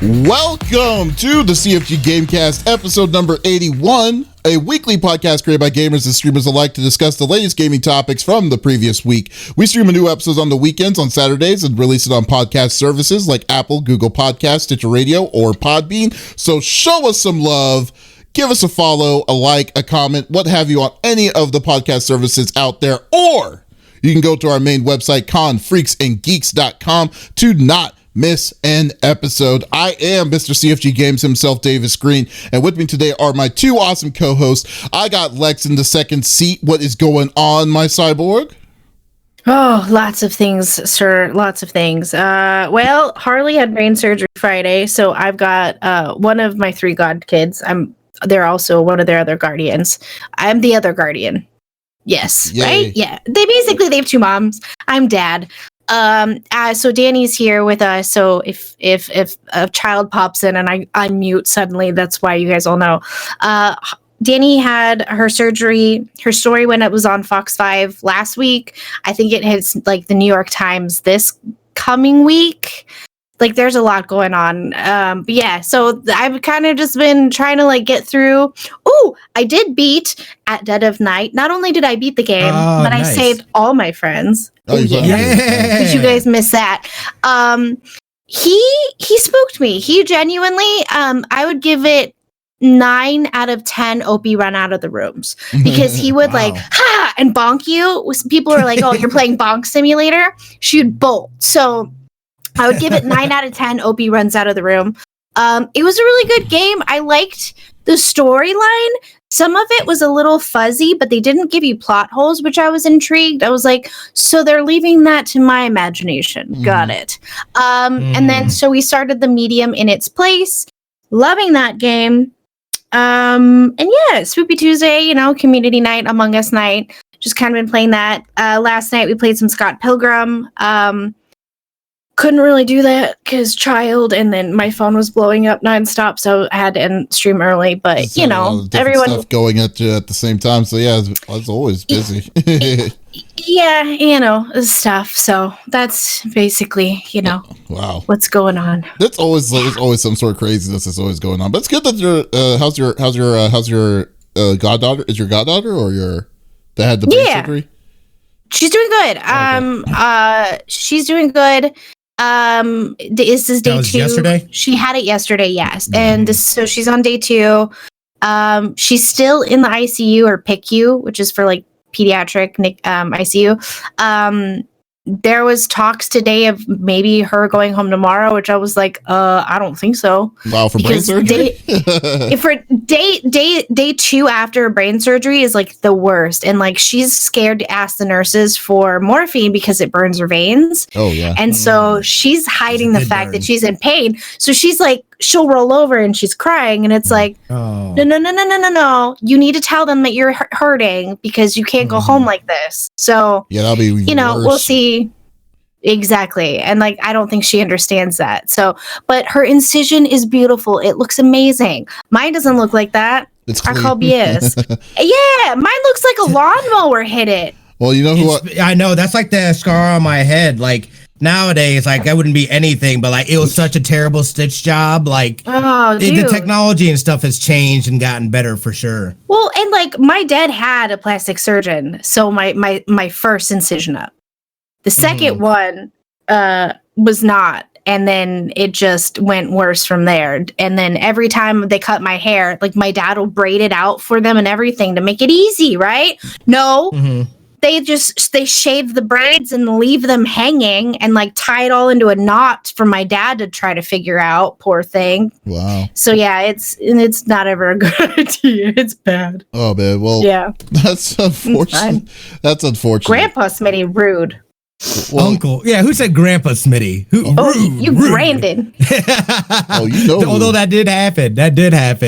Welcome to the CFG GameCast, episode number 81, a weekly podcast created by gamers and streamers alike to discuss the latest gaming topics from the previous week. We stream a new episode on the weekends on Saturdays and release it on podcast services like Apple, Google Podcasts, Stitcher Radio, or Podbean. So show us some love. Give us a follow, a like, a comment, what have you on any of the podcast services out there, or you can go to our main website, confreaksandgeeks.com, to not miss an episode. I am Mr. CFG Games himself, Davis Green, and with me today are my two awesome co-hosts. I got Lex in the second seat. What is going on, my cyborg? Oh, lots of things, sir. Lots of things. Well, Harley had brain surgery Friday, so I've got one of my three god kids. They're also one of their other guardians. I'm the other guardian. Yes, yay. Right? Yeah. They have two moms. I'm dad. So Danny's here with us. So if a child pops in and I unmute suddenly, that's why you guys all know. Danny had her surgery. Her story when it was on Fox 5 last week. I think it hits like the New York Times this coming week. Like there's a lot going on. But yeah, so I've kind of just been trying to like get through. Oh, I did beat At Dead of Night. Not only did I beat the game, but nice. I saved all my friends. Oh yeah. Did you guys miss that? He spooked me. He genuinely, I would give it 9 out of 10 OP run out of the rooms because he would like, ha, and bonk you. People are like, oh, you're playing bonk simulator. She'd bolt. So I would give it 9 out of 10 OP runs out of the room. It was a really good game. I liked the storyline. Some of it was a little fuzzy, but they didn't give you plot holes, which I was intrigued. I was like, so they're leaving that to my imagination. Got it. And then, so we started the medium in its place. Loving that game. And yeah, Spoopy Tuesday, community night, Among Us night. Just kind of been playing that. Last night we played some Scott Pilgrim. Couldn't really do that because child, and then my phone was blowing up nonstop, so I had to end stream early. But everyone stuff going at you at the same time. So yeah, I was always busy. Yeah, stuff. So that's basically wow, what's going on. There's always some sort of craziness that's always going on. But it's good that you're. How's your goddaughter? Is your goddaughter or that had the brain surgery? She's doing good. She's doing good. This is day 2. Yesterday? She had it yesterday, yes. And so she's on day 2. She's still in the ICU or PICU, which is for like pediatric ICU. There was talks today of maybe her going home tomorrow, which I was like, I don't think so. Wow, for brain surgery? For day 2 after brain surgery is like the worst. And like she's scared to ask the nurses for morphine because it burns her veins. Oh, yeah. And so she's hiding the fact that she's in pain. So she's like, she'll roll over and she's crying. And it's like, no. You need to tell them that you're hurting because you can't go home like this. So, yeah, that'll be worse. We'll see. Exactly. And like, I don't think she understands that. So, but her incision is beautiful. It looks amazing. Mine doesn't look like that. It's I call BS. Yeah, mine looks like a lawnmower hit it. Well, you know who I know. That's like the scar on my head. Like nowadays, like that wouldn't be anything, but like it was such a terrible stitch job. Like the technology and stuff has changed and gotten better for sure. Well, and like my dad had a plastic surgeon, so my first incision up. The second one was not, and then it just went worse from there. And then every time they cut my hair, like my dad will braid it out for them and everything to make it easy, right? No, they shave the braids and leave them hanging and like tie it all into a knot for my dad to try to figure out. Poor thing. Wow. So yeah, it's not ever a good idea. It's bad. Oh man. Well, yeah, that's unfortunate. That's unfortunate. Grandpa Smitty, rude. Well, Uncle, yeah, who said Grandpa Smitty? You Brandon. Although that did happen.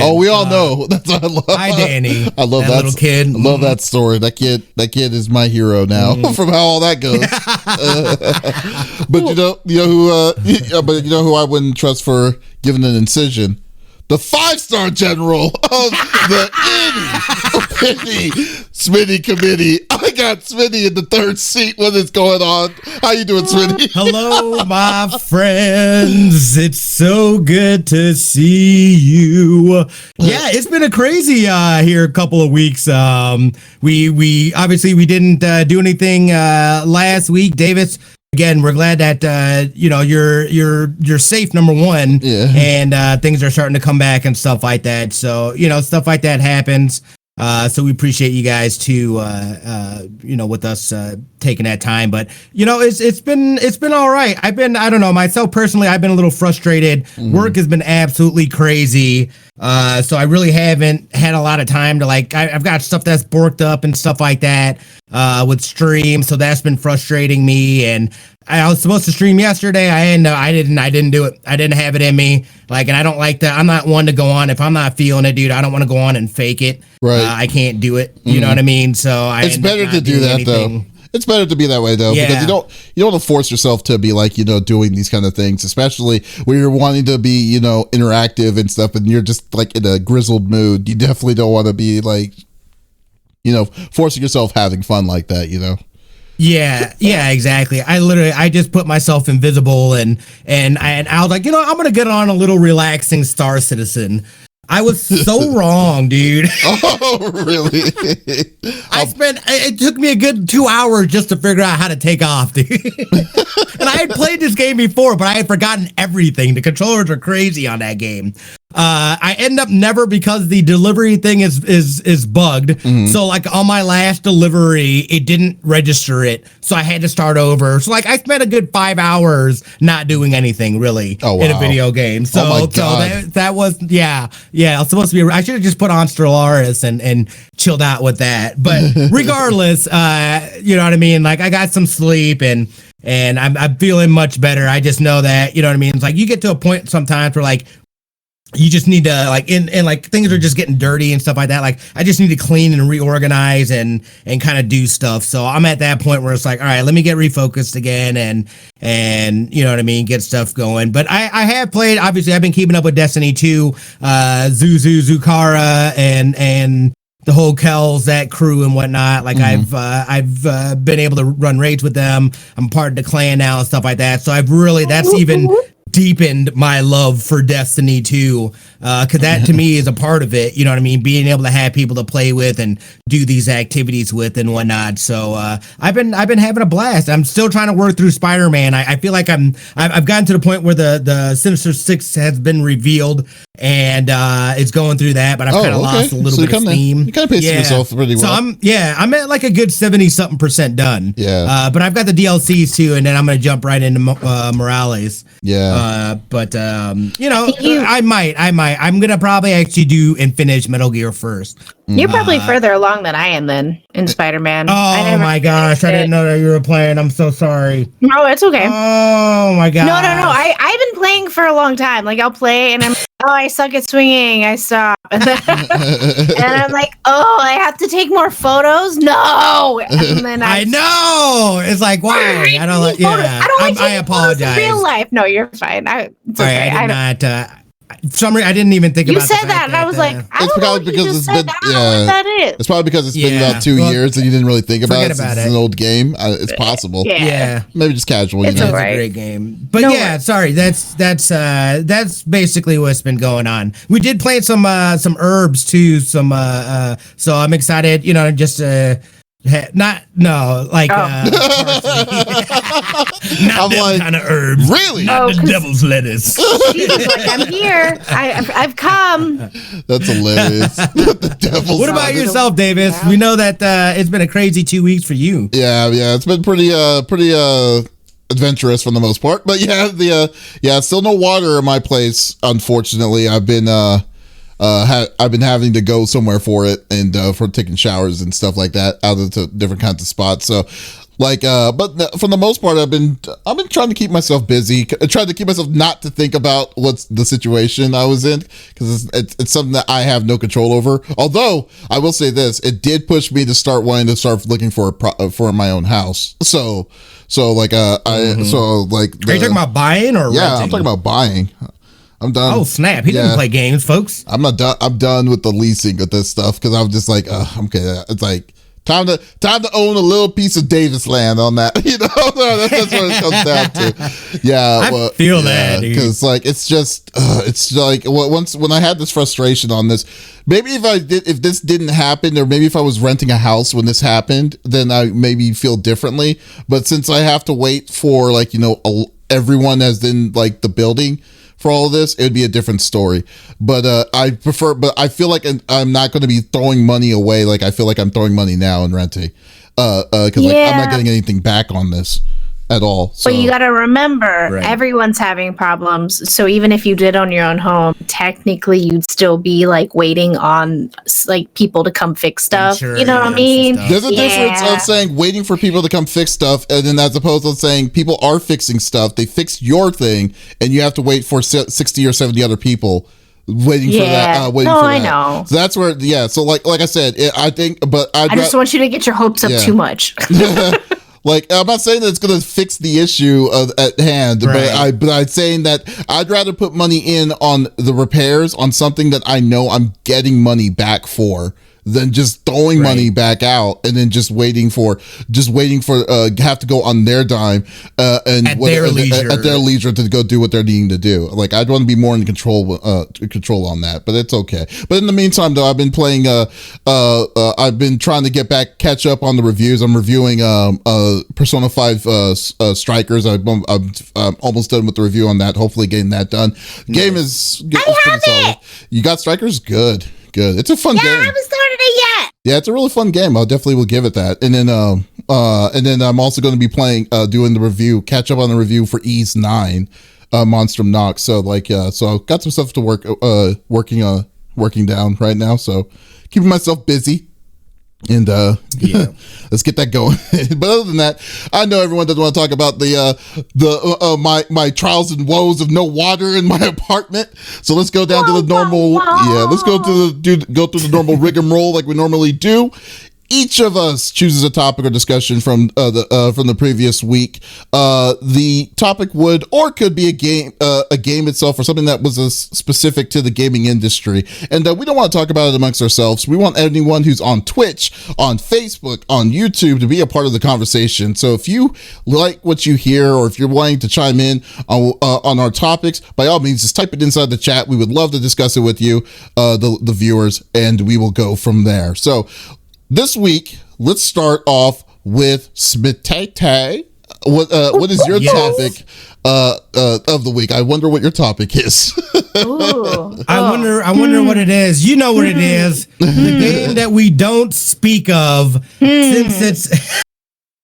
Oh, we all know. That's what I love. Hi, Danny. I love that little kid. I love that story. That kid is my hero now. From how all that goes. But you know who I wouldn't trust for giving an incision? the 5-star general of the Itty Smitty Committee. I got Smitty in the third seat. What is going on? How you doing, Smitty? Hello, my friends. It's so good to see you. Yeah, it's been a crazy here a couple of weeks. We obviously we didn't do anything last week, Davis. Again, we're glad that you're safe, number one, and things are starting to come back and stuff like that. So stuff like that happens. So we appreciate you guys too, with us taking that time. But it's been all right. I don't know, myself personally, I've been a little frustrated. Work has been absolutely crazy. So I really haven't had a lot of time to I've got stuff that's borked up and stuff like that with stream. So that's been frustrating me. And I was supposed to stream yesterday. I didn't do it. I didn't have it in me. And I don't like that. I'm not one to go on. If I'm not feeling it, dude, I don't want to go on and fake it. Right. I can't do it. You know what I mean? So it's better to do that though. It's better to be that way though, because you don't want to force yourself to be doing these kind of things, especially when you're wanting to be, interactive and stuff, and you're just in a grizzled mood. You definitely don't want to be forcing yourself having fun like that, Yeah, exactly. I just put myself invisible and I was like, I'm gonna get on a little relaxing Star Citizen. I was so wrong, dude. Oh, really? It took me a good 2 hours just to figure out how to take off, dude. And I had played this game before, but I had forgotten everything. The controllers are crazy on that game. I end up never, because the delivery thing is bugged. So on my last delivery, it didn't register it. So I had to start over. So I spent a good 5 hours not doing anything really in a video game. So, that was, I was supposed to be, I should have just put on Stellaris and chilled out with that. But regardless, you know what I mean? I got some sleep and I'm feeling much better. I just know that, you know what I mean? It's you get to a point sometimes where you just need to things are just getting dirty and stuff like that. I just need to clean and reorganize and kind of do stuff. So I'm at that point where it's all right, let me get refocused again and you know what I mean, get stuff going. But I have played, obviously I've been keeping up with Destiny 2, Zukara and the whole Kells, that crew and whatnot. I've been able to run raids with them. I'm part of the clan now and stuff like that. So that's even deepened my love for Destiny 2, because that to me is a part of it, you know what I mean, being able to have people to play with and do these activities with and whatnot. So I've been having a blast. I'm still trying to work through Spider-Man. I feel like I've gotten to the point where the Sinister Six has been revealed, and it's going through that, but I've kind of lost a little bit of steam. You kind of paced yourself pretty well. So I'm at a good 70-something% done. Yeah. But I've got the DLCs too, and then I'm gonna jump right into Morales. Yeah. I might. I'm gonna probably actually do and finish Metal Gear first. You're probably further along than I am then in Spider-Man. Oh my gosh, I didn't know that you were playing. I'm so sorry. No, it's okay. Oh my god. No. I've been playing for a long time. I'll play and I'm I suck at swinging. I stop. And I'm like, I have to take more photos. No. And then I know. It's why? I don't like. Yeah. I apologize. Real life. No, you're fine. It's okay. I did not. For some reason, I didn't even think about it. You said that, and I was like, I don't know because it's been, what that is. It's probably because it's been about 2 years and you didn't really think about it since it's an old game. It's possible. Yeah. Maybe just casual. It's a great game. But sorry, that's basically what's been going on. We did play some herbs too. So I'm excited. Just not I'm them kind of herbs. Really? Not the devil's lettuce. I'm here. I've come. That's hilarious. The devil's What about yourself, Davis? We know that it's been a crazy 2 weeks for you. Yeah, it's been pretty adventurous for the most part. But still no water in my place. Unfortunately, I've been having to go somewhere for it and for taking showers and stuff like that out of the different kinds of spots. So but for the most part, I've been trying to keep myself busy, trying to keep myself not to think about what's the situation I was in, because it's something that I have no control over. Although I will say this, it did push me to start wanting to start looking for my own house. So are you talking about buying or renting? I'm talking about buying. I'm done. Oh snap! He didn't play games, folks. I'm not done. I'm done with the leasing of this stuff because I'm just like, okay. It's like time to own a little piece of Davis land on that. That's what it comes down to. Yeah, I feel that, dude. Because like it's just it's like when I had this frustration on this. Maybe if this didn't happen, or maybe if I was renting a house when this happened, then I maybe feel differently. But since I have to wait for everyone as in like the building for all of this, it would be a different story. But I feel like I'm not going to be throwing money away. Like I feel like I'm throwing money now and renting because I'm not getting anything back on this at all. So. But you got to remember, everyone's having problems. So even if you did own your own home, technically you'd still be like waiting on like people to come fix stuff. You know what I mean? There's a difference of saying waiting for people to come fix stuff, and then as opposed to saying people are fixing stuff. They fixed your thing, and you have to wait for 60 or 70 other people waiting for that. I know. So that's where, So like I said, I think, but I just want you to get your hopes up too much. Like, I'm not saying that it's going to fix the issue at hand, but I'm saying that I'd rather put money in on the repairs on something that I know I'm getting money back for than just throwing money back out and then just waiting for have to go on their dime and at their leisure to go do what they're needing to do. Like I'd want to be more in control on that, but it's okay. But in the meantime, though, I've been playing. I've been trying to catch up on the reviews. I'm reviewing Persona 5 Strikers. I'm almost done with the review on that. Hopefully, getting that done. Game is pretty solid. You got Strikers? Good. It's a fun game. I haven't started it yet. Yeah, it's a really fun game. I definitely will give it that. And then I'm also going to be playing, doing the review, catch up on the review for Ease 9, Monstrum Nox. So so I've got some stuff to working down right now. So keeping myself busy. And let's get that going. But other than that, I know everyone doesn't want to talk about my trials and woes of no water in my apartment. So let's go down to the normal. Let's go through the normal rigmarole like we normally do. Each of us chooses a topic or discussion from the previous week. The topic would or could be a game itself, or something that was specific to the gaming industry. And we don't want to talk about it amongst ourselves. We want anyone who's on Twitch, on Facebook, on YouTube to be a part of the conversation. So if you like what you hear, or if you're wanting to chime in on our topics, by all means, just type it inside the chat. We would love to discuss it with you, the viewers, and we will go from there. So. This week, let's start off with Smitty. What is your topic of the week? I wonder what your topic is. I wonder what it is. You know what it is. The game that we don't speak of since it's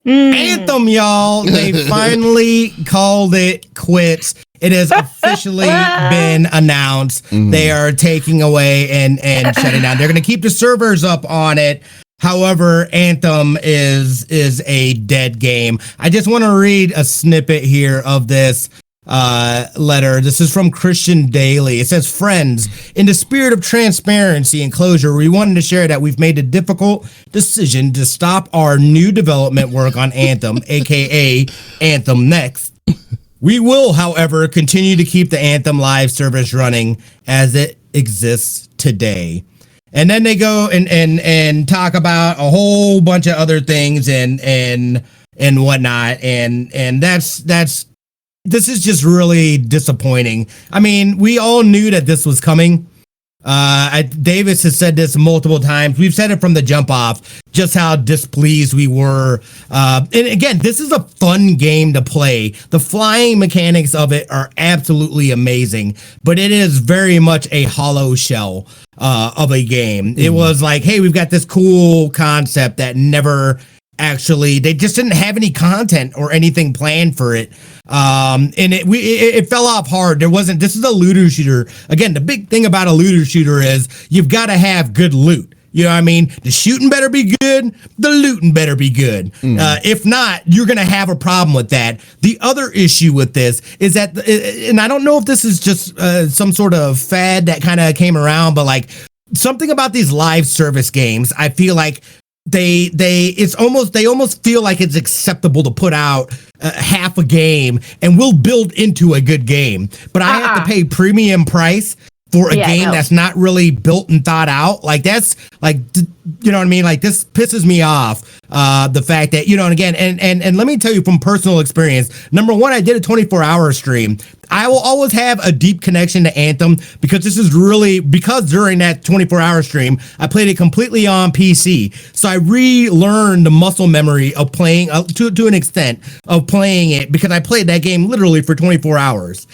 Anthem, y'all. They finally called it quits. It has officially been announced. They are taking away and shutting down. They're going to keep the servers up on it. However, Anthem is a dead game. I just want to read a snippet here of this letter. This is from Christian Daily. It says, "Friends, in the spirit of transparency and closure, we wanted to share that we've made a difficult decision to stop our new development work on Anthem, aka Anthem Next. We will, however, continue to keep the Anthem live service running as it exists today." And then they go and talk about a whole bunch of other things and whatnot. And that's this is just really disappointing. I mean, we all knew that this was coming. Davis has said this multiple times. We've said it from the jump off, just how displeased we were. And again, this is a fun game to play. The flying mechanics of it are absolutely amazing, but it is very much a hollow shell of a game. It was like, hey, we've got this cool concept that never actually, they just didn't have any content or anything planned for it. And it fell off hard. This is a looter shooter. Again, the big thing about a looter shooter is you've got to have good loot. You know what I mean? The shooting better be good. The looting better be good. If not, you're going to have a problem with that. The other issue with this is that, and I don't know if this is just some sort of fad that kind of came around, but like something about these live service games, I feel like they almost feel like it's acceptable to put out half a game and we'll build into a good game, but I have to pay premium price for a game that's not really built and thought out. Like, that's like, you know what I mean? Like, this pisses me off. The fact that, you know, and again, and let me tell you from personal experience, number one, I did a 24-hour stream. I will always have a deep connection to Anthem because because during that 24-hour stream, I played it completely on PC. So I relearned the muscle memory of playing to an extent of playing it because I played that game literally for 24 hours.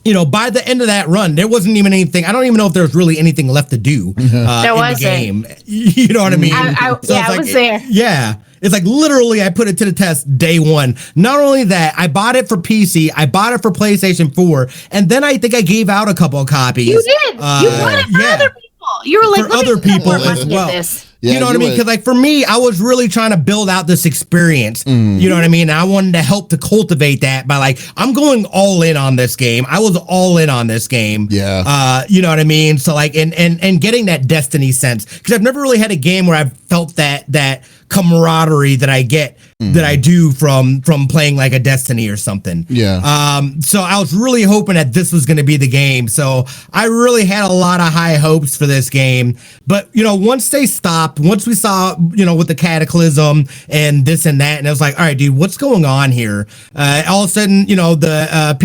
You know, by the end of that run, there wasn't even anything. I don't even know if there was really anything left to do in the game. You know what I mean? I was there. Yeah. It's like literally I put it to the test day one. Not only that, I bought it for PC, I bought it for PlayStation 4, and then I think I gave out a couple of copies. You did. You bought it for other people. You were like, for other people as well. Yeah, you know what I mean? Because like for me, I was really trying to build out this experience. You know what I mean? And I wanted to help to cultivate that by like, I'm going all in on this game. I was all in on this game. Yeah. You know what I mean? So like, and getting that Destiny sense, because I've never really had a game where I've felt that camaraderie that I get that I do from playing like a Destiny or something. Yeah. So I was really hoping that this was going to be the game. So I really had a lot of high hopes for this game. But, you know, once we saw, you know, with the Cataclysm and this and that, and I was like, all right, dude, what's going on here? All of a sudden, you know,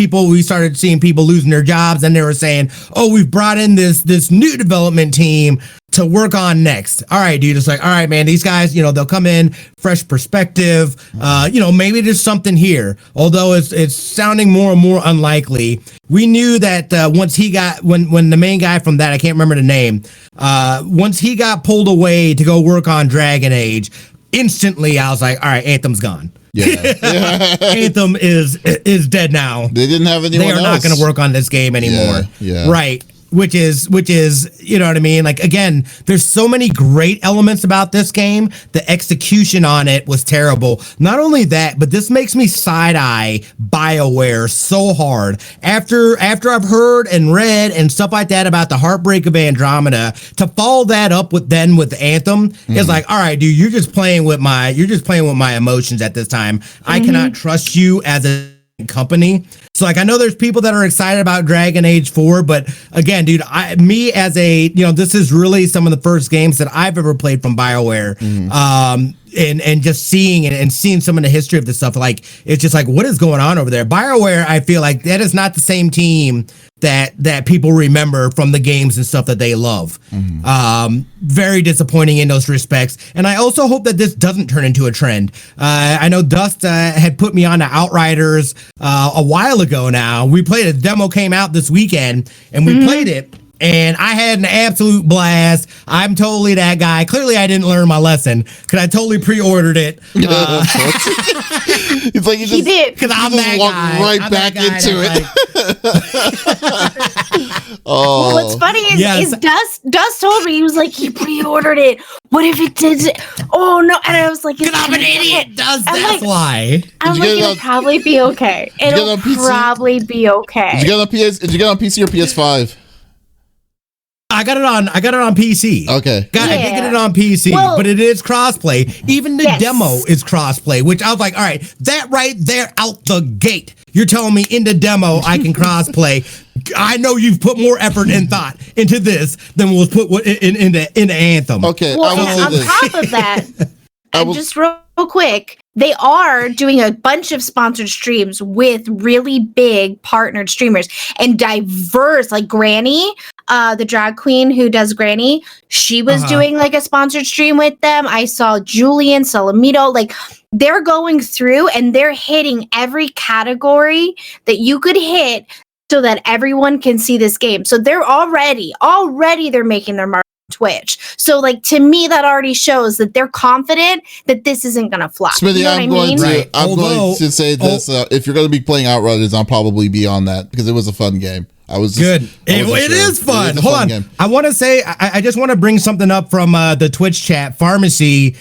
we started seeing people losing their jobs, and they were saying, oh, we've brought in this new development team to work on next. All right, dude. It's like, all right, man, these guys, you know, they'll come in, fresh perspective. You know, maybe there's something here. Although it's sounding more and more unlikely. We knew that once he got, when the main guy from that, I can't remember the name, once he got pulled away to go work on Dragon Age, instantly I was like, all right, Anthem's gone. Yeah. Anthem is dead now. They didn't have anyone else. They are not going to work on this game anymore. Yeah. Right. Which is, you know what I mean? Like, again, there's so many great elements about this game. The execution on it was terrible. Not only that, but this makes me side-eye BioWare so hard. After I've heard and read and stuff like that about the Heartbreak of Andromeda, to follow that up with Anthem is like, all right, dude, you're just playing with my emotions at this time. I cannot trust you as a company. So like, I know there's people that are excited about Dragon Age 4, but again, dude, this is really some of the first games that I've ever played from BioWare. And just seeing it and seeing some of the history of this stuff, like, it's just like, what is going on over there? BioWare, I feel like that is not the same team that people remember from the games and stuff that they love. Very disappointing in those respects. And I also hope that this doesn't turn into a trend. I know Dust had put me on to Outriders a while ago now. We played it. The demo came out this weekend, and we played it. And I had an absolute blast. I'm totally that guy. Clearly, I didn't learn my lesson because I totally pre-ordered it. It's like he did, because I'm that guy. Right back into it. Well, what's funny is Dust told me, he was like, he pre-ordered it. What if it did? Oh no! And I was like, I'm an idiot. That's why. I'm like, it'll probably be okay. It'll probably be okay. Did you get it on PC or PS5? I got it on PC. Okay. I did get it on PC, but it is crossplay. Even the demo is crossplay, which I was like, all right, that right there out the gate. You're telling me in the demo I can crossplay. I know you've put more effort and thought into this than was put into Anthem. Okay. Well, on top of that, just real quick, they are doing a bunch of sponsored streams with really big partnered streamers and diverse, like Granny, the drag queen who does Granny. She was doing like a sponsored stream with them. I saw Julian Salamito. Like, they're going through and they're hitting every category that you could hit so that everyone can see this game. So they're already they're making their mark on Twitch. So like, to me, that already shows that they're confident that this isn't going to flop. Smitty, you know I'm going to say this. If you're going to be playing Outriders, I'll probably be on that because it was a fun game. Good. It is fun. Hold on. Game. I want to say, I just want to bring something up from the Twitch chat. Pharmacy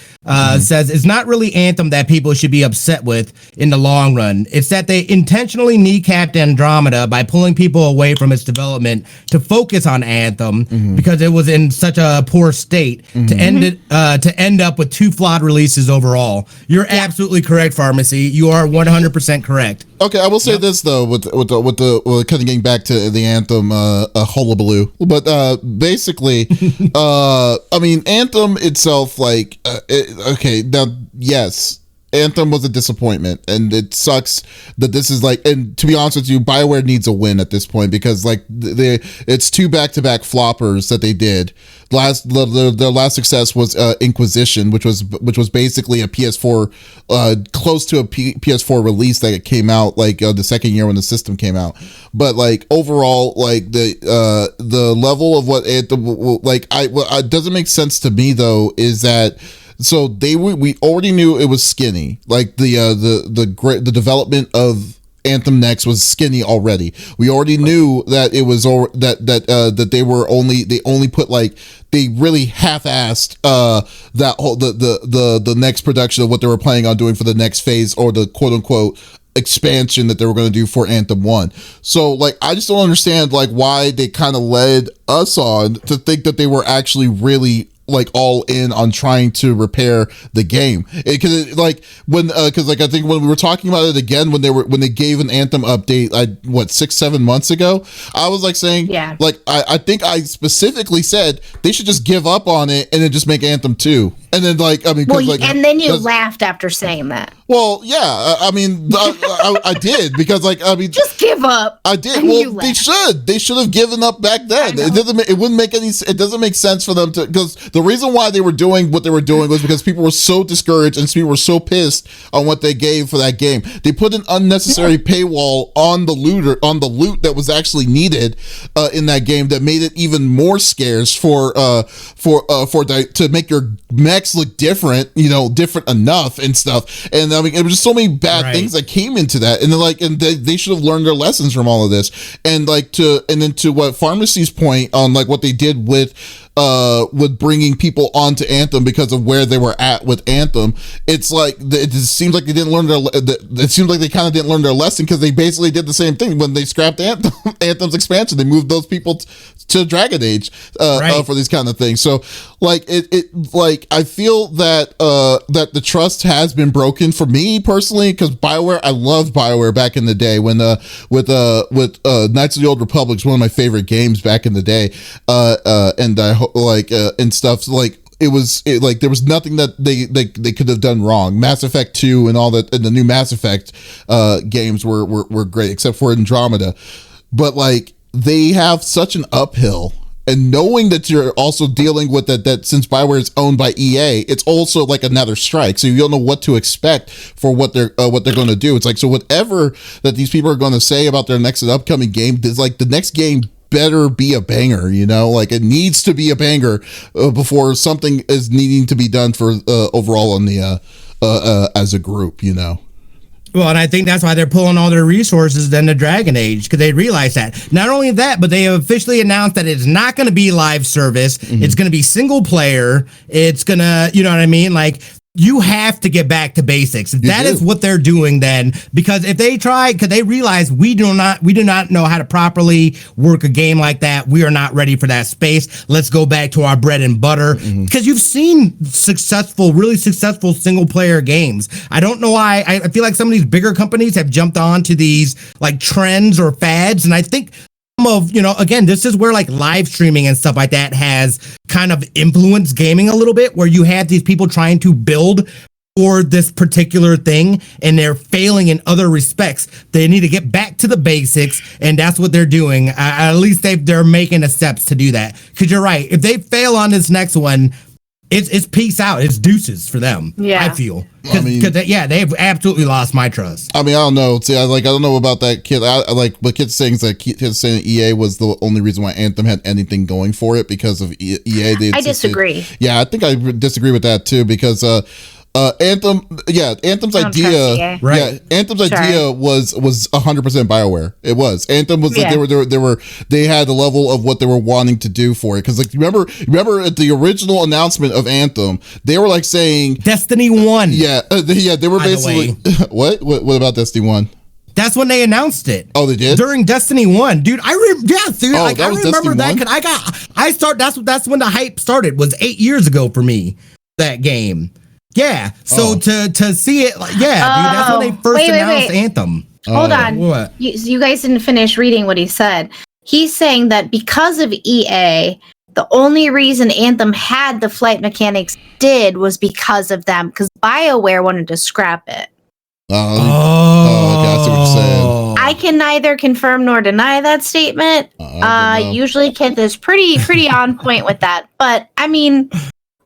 says it's not really Anthem that people should be upset with in the long run. It's that they intentionally kneecapped Andromeda by pulling people away from its development to focus on Anthem because it was in such a poor state to end up with 2 flawed releases overall. You're absolutely correct, Pharmacy. You are 100% correct. Okay, I will say this though, with the kind of getting back to the Anthem hullabaloo, but basically, I mean, Anthem itself, like, okay, now yes, Anthem was a disappointment, and it sucks that this is like, and to be honest with you, BioWare needs a win at this point because like it's 2 back-to-back floppers that they did. Their last success was Inquisition, which was basically a PS4, close to a PS4 release that it came out like the second year when the system came out. But like overall, like the level of what Anthem, like it doesn't make sense to me though, is that. So we already knew it was skinny. Like the development of Anthem Next was skinny already. We already knew that it was that they only put like they really half-assed that whole the next production of what they were planning on doing for the next phase or the quote unquote expansion that they were going to do for Anthem 1. So like I just don't understand like why they kind of led us on to think that they were actually really like all in on trying to repair the game, because like when because like I think when we were talking about it again when they gave an Anthem update 6-7 months ago, I was like saying like I think I specifically said they should just give up on it and then just make Anthem 2. And then like I mean and then you laughed after saying that. Well, yeah, I mean I did because like I mean just give up. I did. Well, they should have given up back then. It doesn't make sense for them to, because the reason why they were doing what they were doing was because people were so discouraged and people were so pissed on what they gave for that game. They put an unnecessary paywall on the loot that was actually needed in that game that made it even more scarce to make your mechs look different, different enough and stuff. And I mean, it was just so many bad things that came into that, and they should have learned their lessons from all of this. And to what Pharmacy's point on like what they did with bringing people onto Anthem because of where they were at with Anthem, it's like it seems like they didn't learn it seems like they kind of didn't learn their lesson, because they basically did the same thing when they scrapped Anthem's expansion. They moved those people to Dragon Age for these kind of things. So like like I feel that that the trust has been broken for me personally, because BioWare, I loved BioWare back in the day when with Knights of the Old Republic was one of my favorite games back in the day, and I and stuff like there was nothing that they could have done wrong. Mass Effect 2 and all that, and the new Mass Effect games were great except for Andromeda, but like they have such an uphill. And knowing that you're also dealing with that since BioWare is owned by EA, it's also like another strike. So you don't know what to expect for what they're going to do. It's like, so whatever that these people are going to say about their next and upcoming game, is like the next game better be a banger, like it needs to be a banger before something is needing to be done for overall on the as a group, Well, and I think that's why they're pulling all their resources then to Dragon Age, because they realize that. Not only that, but they have officially announced that it's not going to be live service. It's going to be single player. It's going to, you know what I mean? Like, you have to get back to basics. That is what they're doing then, because if they try, because they realize we do not know how to properly work a game like that. We are not ready for that space. Let's go back to our bread and butter, because you've seen really successful single player games. I don't know why. I feel like some of these bigger companies have jumped on to these like trends or fads, and I think of, again, this is where like live streaming and stuff like that has kind of influenced gaming a little bit, where you have these people trying to build for this particular thing and they're failing in other respects. They need to get back to the basics, and that's what they're doing. At least they're making the steps to do that, because you're right, if they fail on this next one, it's peace out. It's deuces for them. I feel, because they've absolutely lost my trust. I mean, I don't know. See, I don't know about that kid. I like, but kids saying EA was the only reason why Anthem had anything going for it because of EA. I disagree. I think I disagree with that too, because Anthem's idea, Right. Yeah, Anthem's idea was 100% BioWare. It was. Anthem was like they had the level of what they were wanting to do for it. Because like remember at the original announcement of Anthem, they were like saying Destiny 1. Yeah, they were basically what about Destiny 1? That's when they announced it. Oh, they did? During Destiny 1. Dude, I remember that. That's when the hype started. Was 8 years ago for me, that game. Yeah. So to see it, dude, that's when they first announced Anthem. Hold on. What? You guys didn't finish reading what he said. He's saying that because of EA, the only reason Anthem had the flight mechanics was because of them, because BioWare wanted to scrap it. Okay, I see what you're saying. I can neither confirm nor deny that statement. Usually Kent is pretty on point with that. But I mean,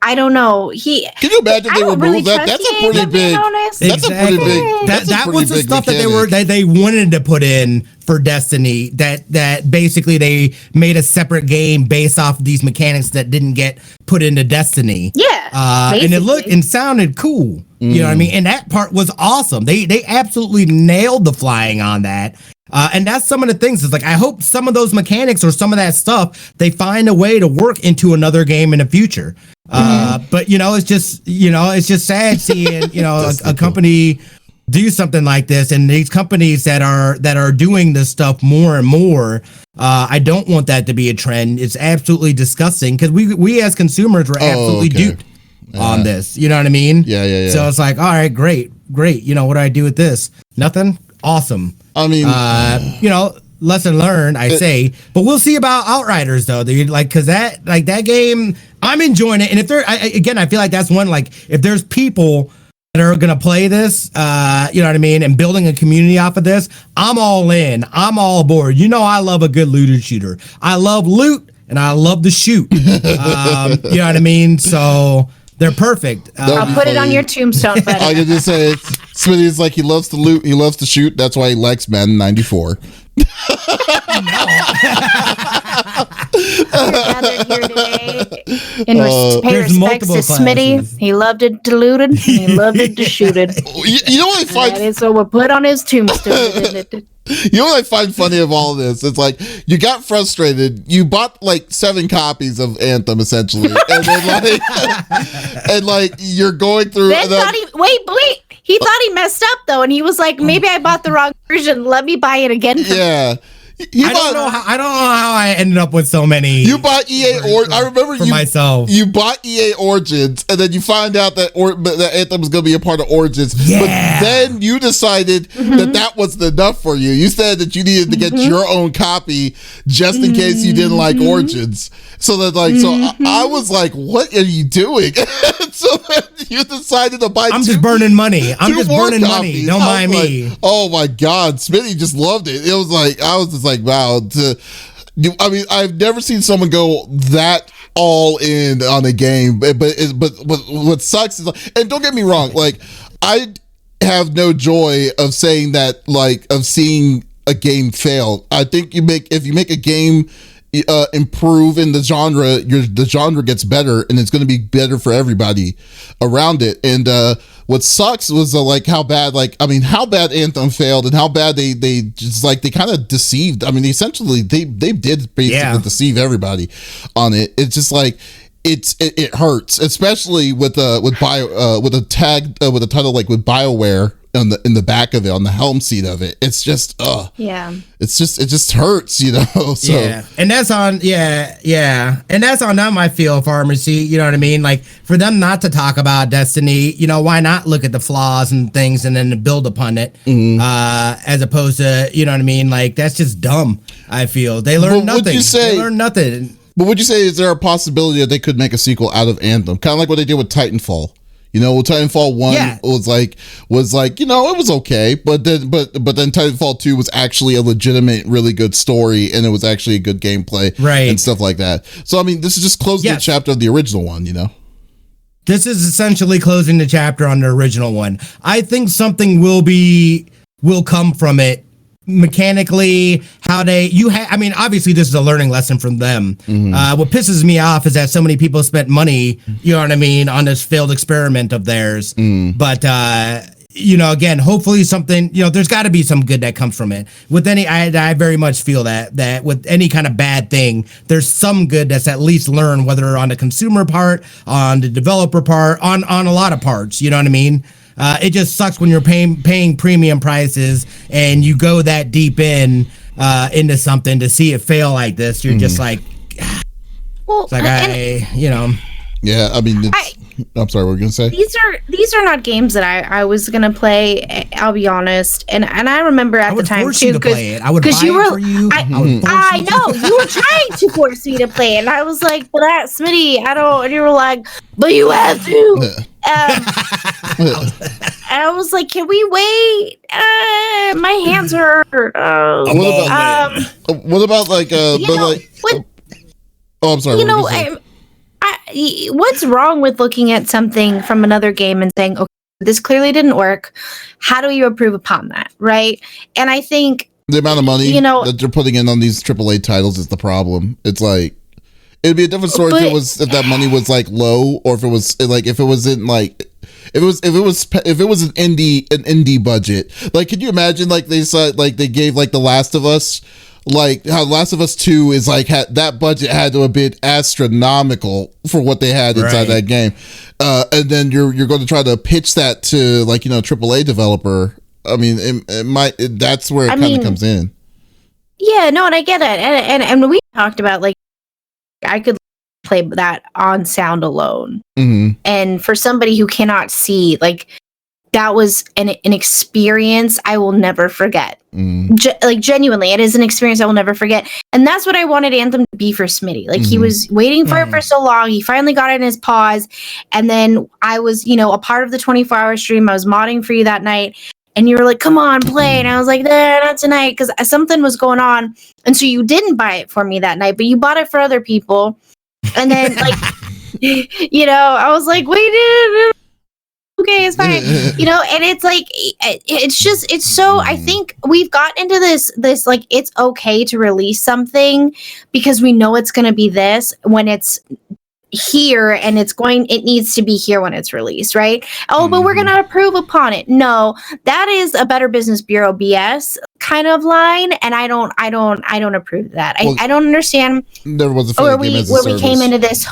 I don't know. Can you imagine they removed that? That's a pretty big. That's a pretty big. That was the stuff mechanic that they wanted to put in for Destiny. That basically they made a separate game based off of these mechanics that didn't get put into Destiny. Yeah, and it looked and sounded cool. You know what I mean? And that part was awesome. They absolutely nailed the flying on that. And that's some of the things. It's like, I hope some of those mechanics or some of that stuff, they find a way to work into another game in the future. But it's just sad seeing, a company do something like this, and these companies that are doing this stuff more and more. I don't want that to be a trend. It's absolutely disgusting because we as consumers were absolutely duped on this. You know what I mean? Yeah. So it's like, all right, great. What do I do with this? Nothing? Awesome. I mean, lesson learned, I say, but we'll see about Outriders though. Because that game, I'm enjoying it. And if I feel like that's one, like if there's people that are going to play this, you know what I mean? And building a community off of this, I'm all in, I'm all aboard. I love a good looter shooter. I love loot and I love to shoot. You know what I mean? So they're perfect. I'll put it on your tombstone, buddy. I can just say Smitty is like, he loves to loot, he loves to shoot. That's why he likes Madden 94. Gathered here today in pay respects to Smitty. He loved it diluted. He loved it to shoot it. You know what I find? That is what we'll put on his tombstone. You know what I find funny of all of this? It's like you got frustrated. You bought like 7 copies of Anthem essentially, and then you're going through. Wait. He thought he messed up though, and he was like, "Maybe I bought the wrong version. Let me buy it again." Yeah. I don't know how I ended up with so many. You bought EA I remember myself. You bought EA Origins, and then you find out that Anthem was going to be a part of Origins. Yeah. But then you decided that wasn't enough for you. You said that you needed to get your own copy just in case you didn't like Origins. So that I was like, "What are you doing?" So then you decided to buy. I'm just burning money. Money. Don't mind me. Oh my God, Smitty just loved it. It was like I was just like, wow. I mean, I've never seen someone go that all in on a game. But what sucks is, and don't get me wrong, like I have no joy of saying that, like of seeing a game fail. I think if you make a game improve in the genre, the genre gets better, and it's going to be better for everybody around it. And what sucks was how bad Anthem failed, and how bad they just they kind of deceived. I mean, essentially they did basically deceive everybody on it. It's just like it hurts, especially with a title like with BioWare in the back of it, on the helm seat of it. It's just it just hurts, so and that's on and that's on them. I feel pharmacy, you know what I mean, like for them not to talk about Destiny, why not look at the flaws and things and then build upon it, as opposed to, you know what I mean, like that's just dumb. I feel they learned nothing. They learned nothing. But would you say, is there a possibility that they could make a sequel out of Anthem, kind of like what they did with Titanfall? Titanfall 1 was like, it was okay, but then Titanfall 2 was actually a legitimate, really good story, and it was actually a good gameplay, right, and stuff like that. So I mean, this is just closing the chapter of the original one, This is essentially closing the chapter on the original one. I think something will come from it mechanically, how they I mean, obviously this is a learning lesson from them. What pisses me off is that so many people spent money, you know what I mean, on this failed experiment of theirs. But again, hopefully something, there's got to be some good that comes from it. With I very much feel that with any kind of bad thing, there's some good that's at least learned, whether on the consumer part, on the developer part, on a lot of parts, you know what I mean? It just sucks when you're paying premium prices and you go that deep into something to see it fail like this. You're just like, well, it's like Yeah, I mean, I'm sorry, what were you gonna say? These are not games that I was gonna play. I'll be honest, and I remember at the time too, because you were. For you. I know you were trying to force me to play it, and I was like, "But that Smitty, I don't." And you were like, "But you have to." And I was like, "Can we wait? My hands hurt." What about like Oh, I'm sorry. What's wrong with looking at something from another game and saying, okay, this clearly didn't work. How do you improve upon that? Right. And I think the amount of money that they're putting in on these AAA titles is the problem. It's like, it'd be a different story if that money was like low, or if it was an indie budget. Like, could you imagine like they said, like they gave like The Last of Us, like how Last of Us 2 is like that budget had to have been astronomical for what they had inside that game, and then you're going to try to pitch that to like AAA developer. I mean, that's where it kind of comes in. Yeah, no, and I get it, and we talked about like I could play that on sound alone, and for somebody who cannot see, like that was an experience I will never forget. Like genuinely, it is an experience I will never forget. And that's what I wanted Anthem to be for Smitty. Like he was waiting for it for so long. He finally got it in his paws. And then I was, a part of the 24-hour stream. I was modding for you that night. And you were like, come on, play. And I was like, nah, not tonight. Because something was going on. And so you didn't buy it for me that night, but you bought it for other people. And then like, I was like, wait, okay, it's fine. And it's like, it's so, I think we've got into this, like, it's okay to release something because we know it's going to be this when it's here, and it needs to be here when it's released, right? Oh, but we're going to approve upon it. No, that is a Better Business Bureau BS kind of line. And I don't approve that. I don't understand there was where we came into this.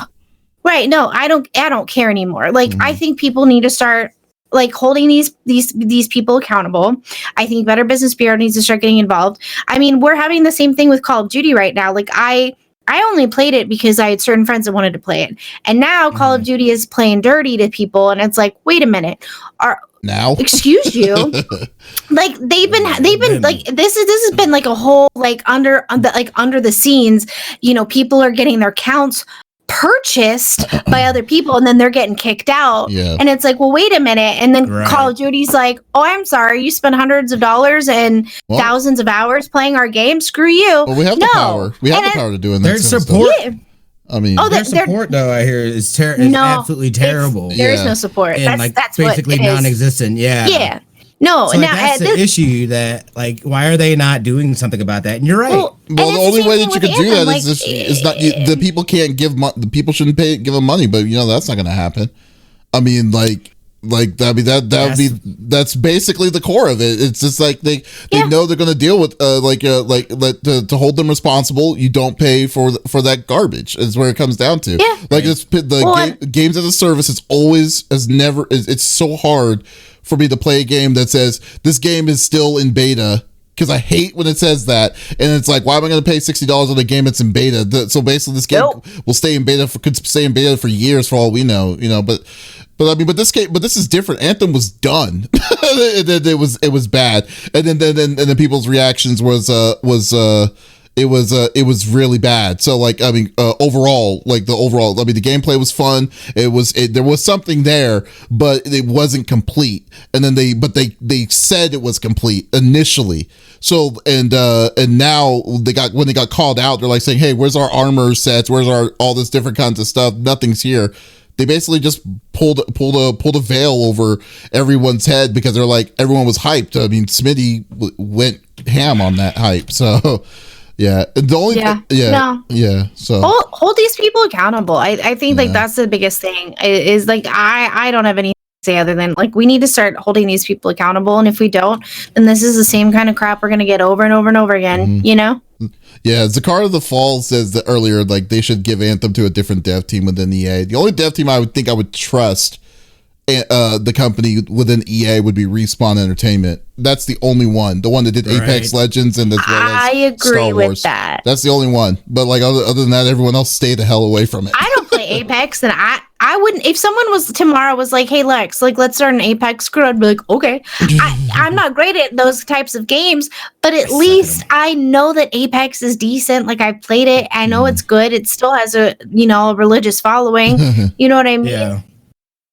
Right. No, I don't care anymore. Like, I think people need to start like holding these people accountable. I think Better Business Bureau needs to start getting involved. I mean, we're having the same thing with Call of Duty right now. Like I only played it because I had certain friends that wanted to play it. And now Call of Duty is playing dirty to people. And it's like, wait a minute. Excuse you. Like they've been like, this has been like a whole, like under the scenes, people are getting their counts purchased by other people, and then they're getting kicked out. And it's like, well, wait a minute. And then Call of Duty's like, oh, I'm sorry, you spent hundreds of dollars and thousands of hours playing our game, screw you. Well, we have the power to do it. There's support. I mean, their support though, I hear is absolutely terrible. There is no support. And that's basically non-existent. Yeah. No, so that's the issue. That like, why are they not doing something about that? And you're right. Well, the only way that you could do that is not the people can't give the people shouldn't give them money, but that's not going to happen. I mean, that's basically the core of it. It's just like they know they're going to deal with to hold them responsible. You don't pay for that garbage. Is where it comes down to. Yeah. Like games as a service. It's so hard for me to play a game that says this game is still in beta, because I hate when it says that, and it's like, why am I going to pay $60 on a game that's in beta? So basically, this game will stay in beta for years, for all we know, But I mean, but this is different. Anthem was done. It was bad, and then people's reactions was it was really bad. So like, I mean, overall, I mean, the gameplay was fun. There was something there, but it wasn't complete. And then they said it was complete initially. So, and now when they got called out, they're like saying, hey, where's our armor sets? Where's all this different kinds of stuff? Nothing's here. they basically just pulled a veil over everyone's head because they're like, everyone was hyped. I mean, Smitty went ham on that hype. So yeah, the only so hold these people accountable. I think like that's the biggest thing is like I don't have anything to say other than like we need to start holding these people accountable, and if we don't, then this is the same kind of crap we're gonna get over and over and over again. You know. Yeah, Zakar the Fall says that earlier, like they should give Anthem to a different dev team within EA. The only dev team I would trust, the company within EA would be Respawn Entertainment. That's the only one, the one that did Apex Legends and as well as I agree Star Wars. With that. That's the only one. But like other than that, everyone else stay the hell away from it. I don't play Apex, and I wouldn't. If someone was tomorrow was like, "Hey Lex, like let's start an Apex crew," I'd be like, "Okay." I'm not great at those types of games, but at least I know that Apex is decent. Like I played it, I know it's good. It still has a religious following. You know what I mean?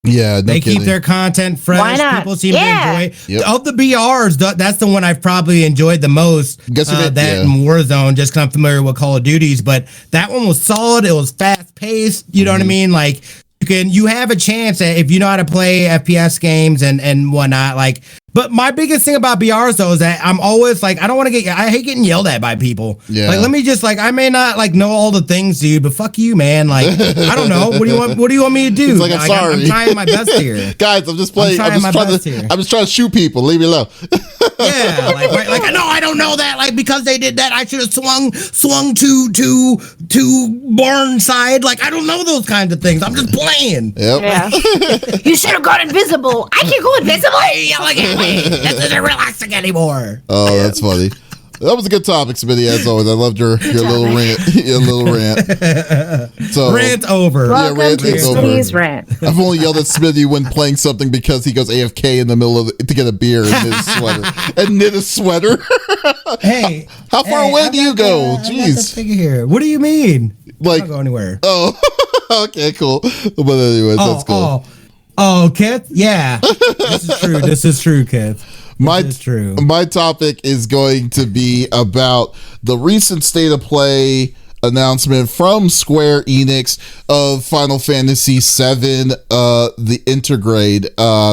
Yeah, they keep their content fresh. Why not? People seem to enjoy it. Of the BRs, that's the one I've probably enjoyed the most. And Warzone, just because I'm familiar with Call of Duties. But that one was solid. It was fast paced. You know what I mean? Like you have a chance if you know how to play FPS games and whatnot. Like, but my biggest thing about BRs though is that I'm always like, I hate getting yelled at by people. Yeah. Like, let me just I may not like know all the things, dude, but fuck you, man. Like, I don't know. What do you want me to do? It's like, I'm sorry. I'm trying my best here. Guys, I'm just playing. I'm just trying to shoot people. Leave me alone. Yeah, like I don't know that. Like, because they did that, I should have swung to barn side. Like, I don't know those kinds of things. I'm just playing. Yep. Yeah. You should have gone invisible. I can't go invisible. This isn't relaxing anymore. Oh, that's funny. That was a good topic, Smitty, as always. I loved your little rant. Your little rant. So rant over. Welcome to Smitty's rant. I've only yelled at Smitty when playing something because he goes AFK in the middle of to get a beer and knit a sweater. Hey, how far away do you go? Jeez. Here. What do you mean? Like, I don't go anywhere. Oh, okay, cool. But anyways, that's cool. Oh, Kith? Yeah. This is true, Kith. My topic is going to be about the recent state of play announcement from Square Enix of Final Fantasy VII, the Intergrade.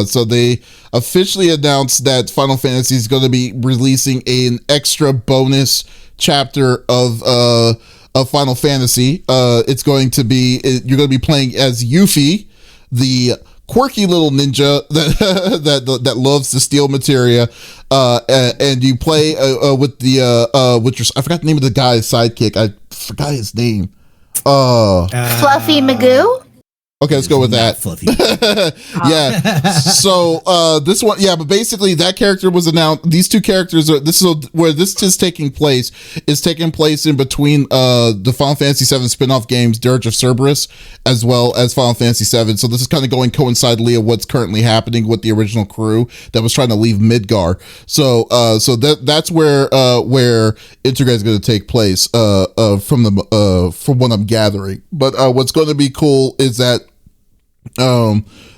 So they officially announced that Final Fantasy is going to be releasing an extra bonus chapter of Final Fantasy. It's going to be, you're going to be playing as Yuffie, the quirky little ninja that loves to steal materia, and you play with the I forgot the name of the guy's sidekick. I forgot his name. Fluffy Magoo. Okay, let's go with that. Fluffy. Yeah. So this one, yeah, but basically that character was announced. These two characters are where this is taking place in between the Final Fantasy VII spin-off games, Dirge of Cerberus, as well as Final Fantasy VII. So this is kind of going coincidentally of what's currently happening with the original crew that was trying to leave Midgar. So that's where Intergrade is going to take place from what I'm gathering. But what's going to be cool is that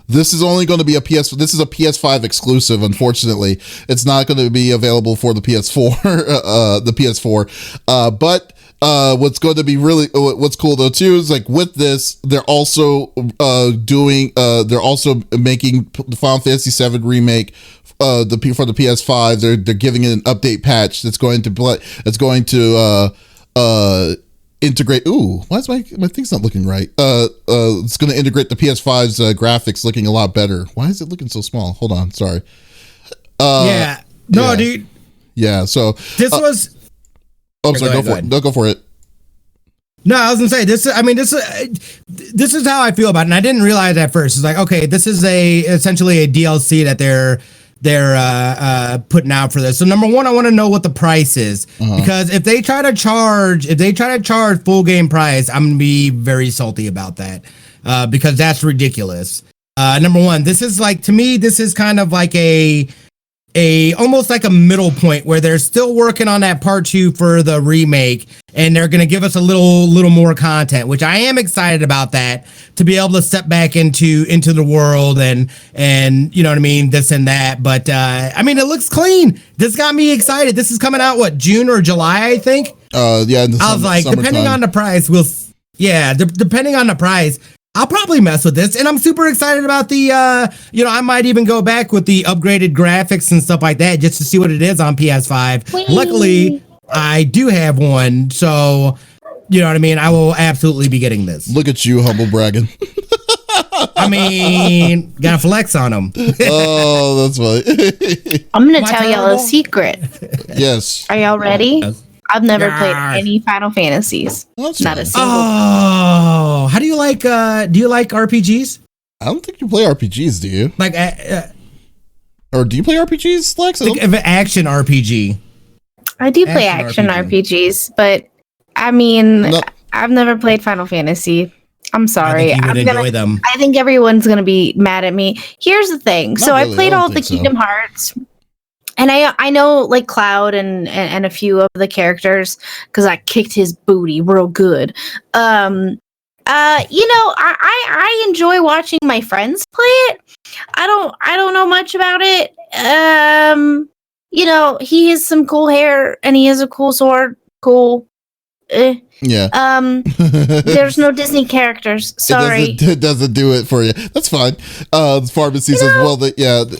this is only going to be this is a PS5 exclusive. Unfortunately, it's not going to be available for the PS4. But what's going to be what's cool though too is like with this, they're also making the Final Fantasy VII remake for the PS5. They're giving it an update patch that's going to integrate. Ooh, why is my thing's not looking right? It's going to integrate the PS5's graphics looking a lot better. Why is it looking so small? Hold on, sorry. Dude. Yeah, so this was. Oh, sorry. Go for it. Don't go for it. No, I was gonna say this is how I feel about it, and I didn't realize at first. It's like, okay, this is essentially a DLC that they're putting out for this. So number one, I want to know what the price is, because if they try to charge full game price, I'm gonna be very salty about that, because that's ridiculous. Number one, this is like, to me, this is kind of like a almost like a middle point where they're still working on that part 2 for the remake, and they're going to give us a little more content, which I am excited about, that to be able to step back into the world and you know what I mean, this and that. But I mean, it looks clean. This got me excited. This is coming out June or July, I think. Yeah. I was like, depending on the price, depending on the price, I'll probably mess with this, and I'm super excited about the, I might even go back with the upgraded graphics and stuff like that just to see what it is on PS5. Whee! Luckily, I do have one, so, you know what I mean? I will absolutely be getting this. Look at you, humble bragging. I mean, gotta flex on them. Oh, that's funny. I'm going to tell y'all a secret. Yes. Are y'all ready? I've never played Yes. any Final Fantasies. That's Not fine. a single. Oh, how do you like RPGs? I don't think you play RPGs, do you? Like, Or do you play RPGs, Lex? think of an action RPG. I do play action RPGs, but I mean, No. I've never played Final Fantasy. I'm sorry. I think you would enjoy them. I think everyone's gonna be mad at me. Here's the thing. So really, I played I don't all the think so. Kingdom Hearts, and I know like Cloud and a few of the characters because I kicked his booty real good. I enjoy watching my friends play it. I don't know much about it. He has some cool hair and he has a cool sword. Cool. Yeah. There's no Disney characters. Sorry. It doesn't do it for you. That's fine. The pharmacy says, well,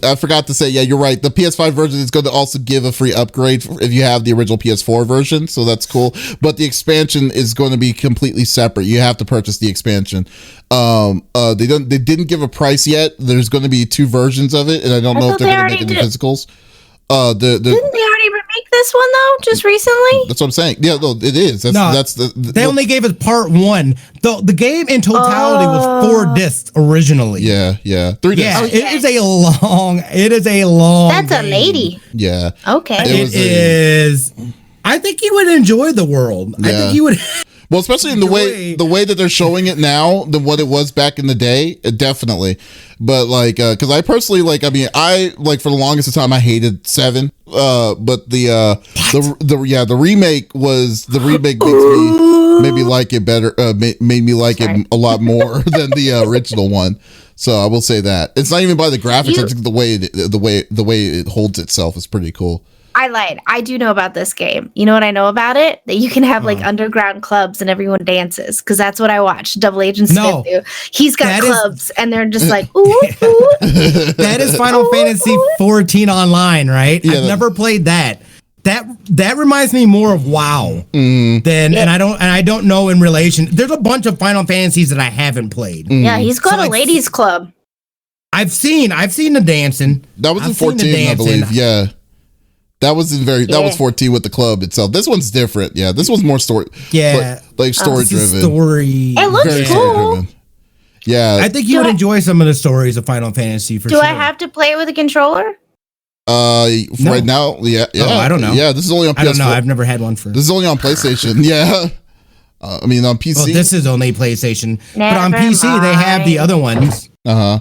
I forgot to say, yeah, you're right. The PS5 version is going to also give a free upgrade if you have the original PS4 version. So that's cool. But the expansion is going to be completely separate. You have to purchase the expansion. They didn't give a price yet. There's going to be 2 versions of it. And I don't know if they're going to make any physicals. Didn't they already remake this one though, just recently? That's what I'm saying. Yeah, no, it is. They only gave us part 1. The game in totality was 4 discs originally. Yeah. 3 discs. Yeah, it is a long. That's a lady. Yeah. Okay. It is. I think you would enjoy the world. Yeah. I think you would. Well, especially in the way that they're showing it now than what it was back in the day, definitely. But like, because I personally for the longest of time I hated 7. But the remake made me like it better. Made me like it a lot more than the original one. So I will say that it's not even by the graphics. I think the way it holds itself is pretty cool. I lied. I do know about this game. You know what I know about it? That you can have like underground clubs and everyone dances because that's what I watched Double Agent Smith do. He's got clubs and they're just like, ooh, ooh. That is Final Fantasy 14 online, right? Yeah, I've never played that. That reminds me more of WoW and I don't know in relation. There's a bunch of Final Fantasies that I haven't played. Yeah, he's got a ladies club. I've seen the dancing. That was in 14, I believe. Yeah. That was that was 14 with the club itself. This one's different. Yeah, this one's more story. Yeah, like story driven. It looks cool. Yeah, I think you would enjoy some of the stories of Final Fantasy for sure. Do I have to play it with a controller? Right now, yeah. Oh, I don't know. Yeah, this is only on PS4. I don't know. I've never had one for. This is only on PlayStation. Yeah. On PC. Well, this is only PlayStation, but on PC they have the other ones. Yeah,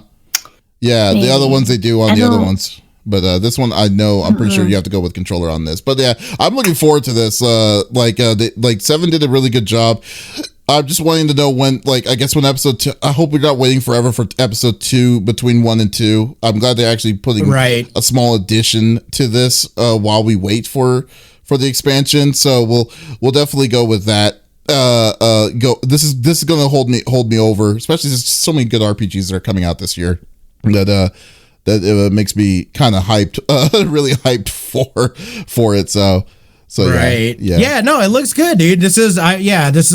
the other ones they do on the other ones. But this one, I'm pretty sure you have to go with controller on this. But yeah, I'm looking forward to this. 7 did a really good job. I'm just wanting to know when, I guess when episode 2, I hope we're not waiting forever for episode 2 between 1 and 2. I'm glad they're actually putting a small addition to this while we wait for the expansion. So we'll definitely go with that. This is going to hold me over, especially there's so many good RPGs that are coming out this year that it makes me kind of hyped, really hyped for it. So right. Yeah. No, it looks good, dude. This is a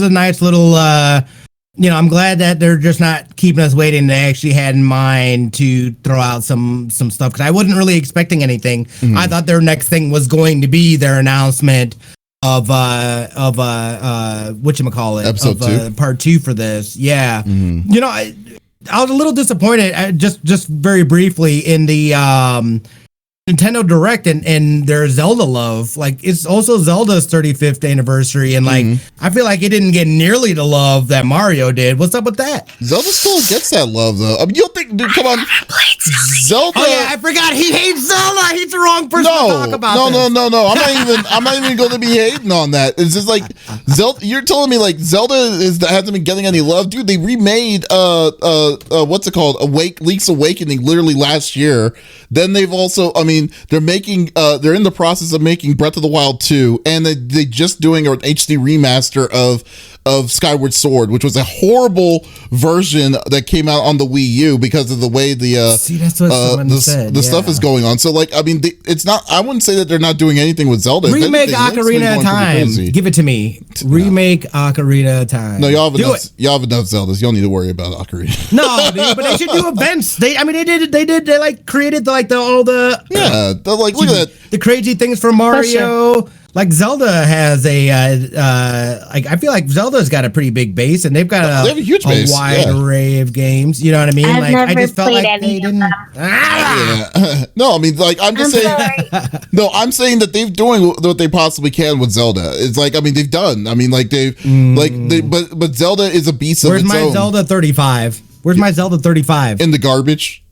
nice little, I'm glad that they're just not keeping us waiting. They actually had in mind to throw out some stuff because I wasn't really expecting anything. Mm-hmm. I thought their next thing was going to be their announcement of whatchamacallit, episode 2, part 2 for this. Yeah. Mm-hmm. I was a little disappointed, just very briefly, in the Nintendo Direct and their Zelda love. It's also Zelda's 35th anniversary, and I feel like it didn't get nearly the love that Mario did. What's up with that? Zelda still gets that love, though. I mean, you don't think, dude, come on. Zelda. Oh yeah, I forgot he hates Zelda. He's the wrong person to talk about. No. I'm not even going to be hating on that. It's just like Zelda. You're telling me Zelda hasn't been getting any love, dude. They remade what's it called? Link's Awakening literally last year. Then they've also, they're making they're in the process of making Breath of the Wild 2, and they just doing an HD remaster of Skyward Sword, which was a horrible version that came out on the Wii U because of the way the stuff is going on. So like, I mean, it's not. I wouldn't say that they're not doing anything with Zelda. Remake Ocarina of Time. Give it to me. Remake Ocarina of Time. No, y'all have enough Zeldas. You don't need to worry about Ocarina. No, dude, but they should do events. They like created look at that. The crazy things for Mario. Like Zelda has I feel like Zelda's got a pretty big base, and they have a huge base, wide array of games. You know what I mean? I just felt like they didn't. No, I mean, like I'm just saying. No, I'm saying that they're doing what they possibly can with Zelda. It's like, I mean, they've done. I mean, like but Zelda is a beast of its own. Where's my Zelda 35? Where's my Zelda 35? In the garbage.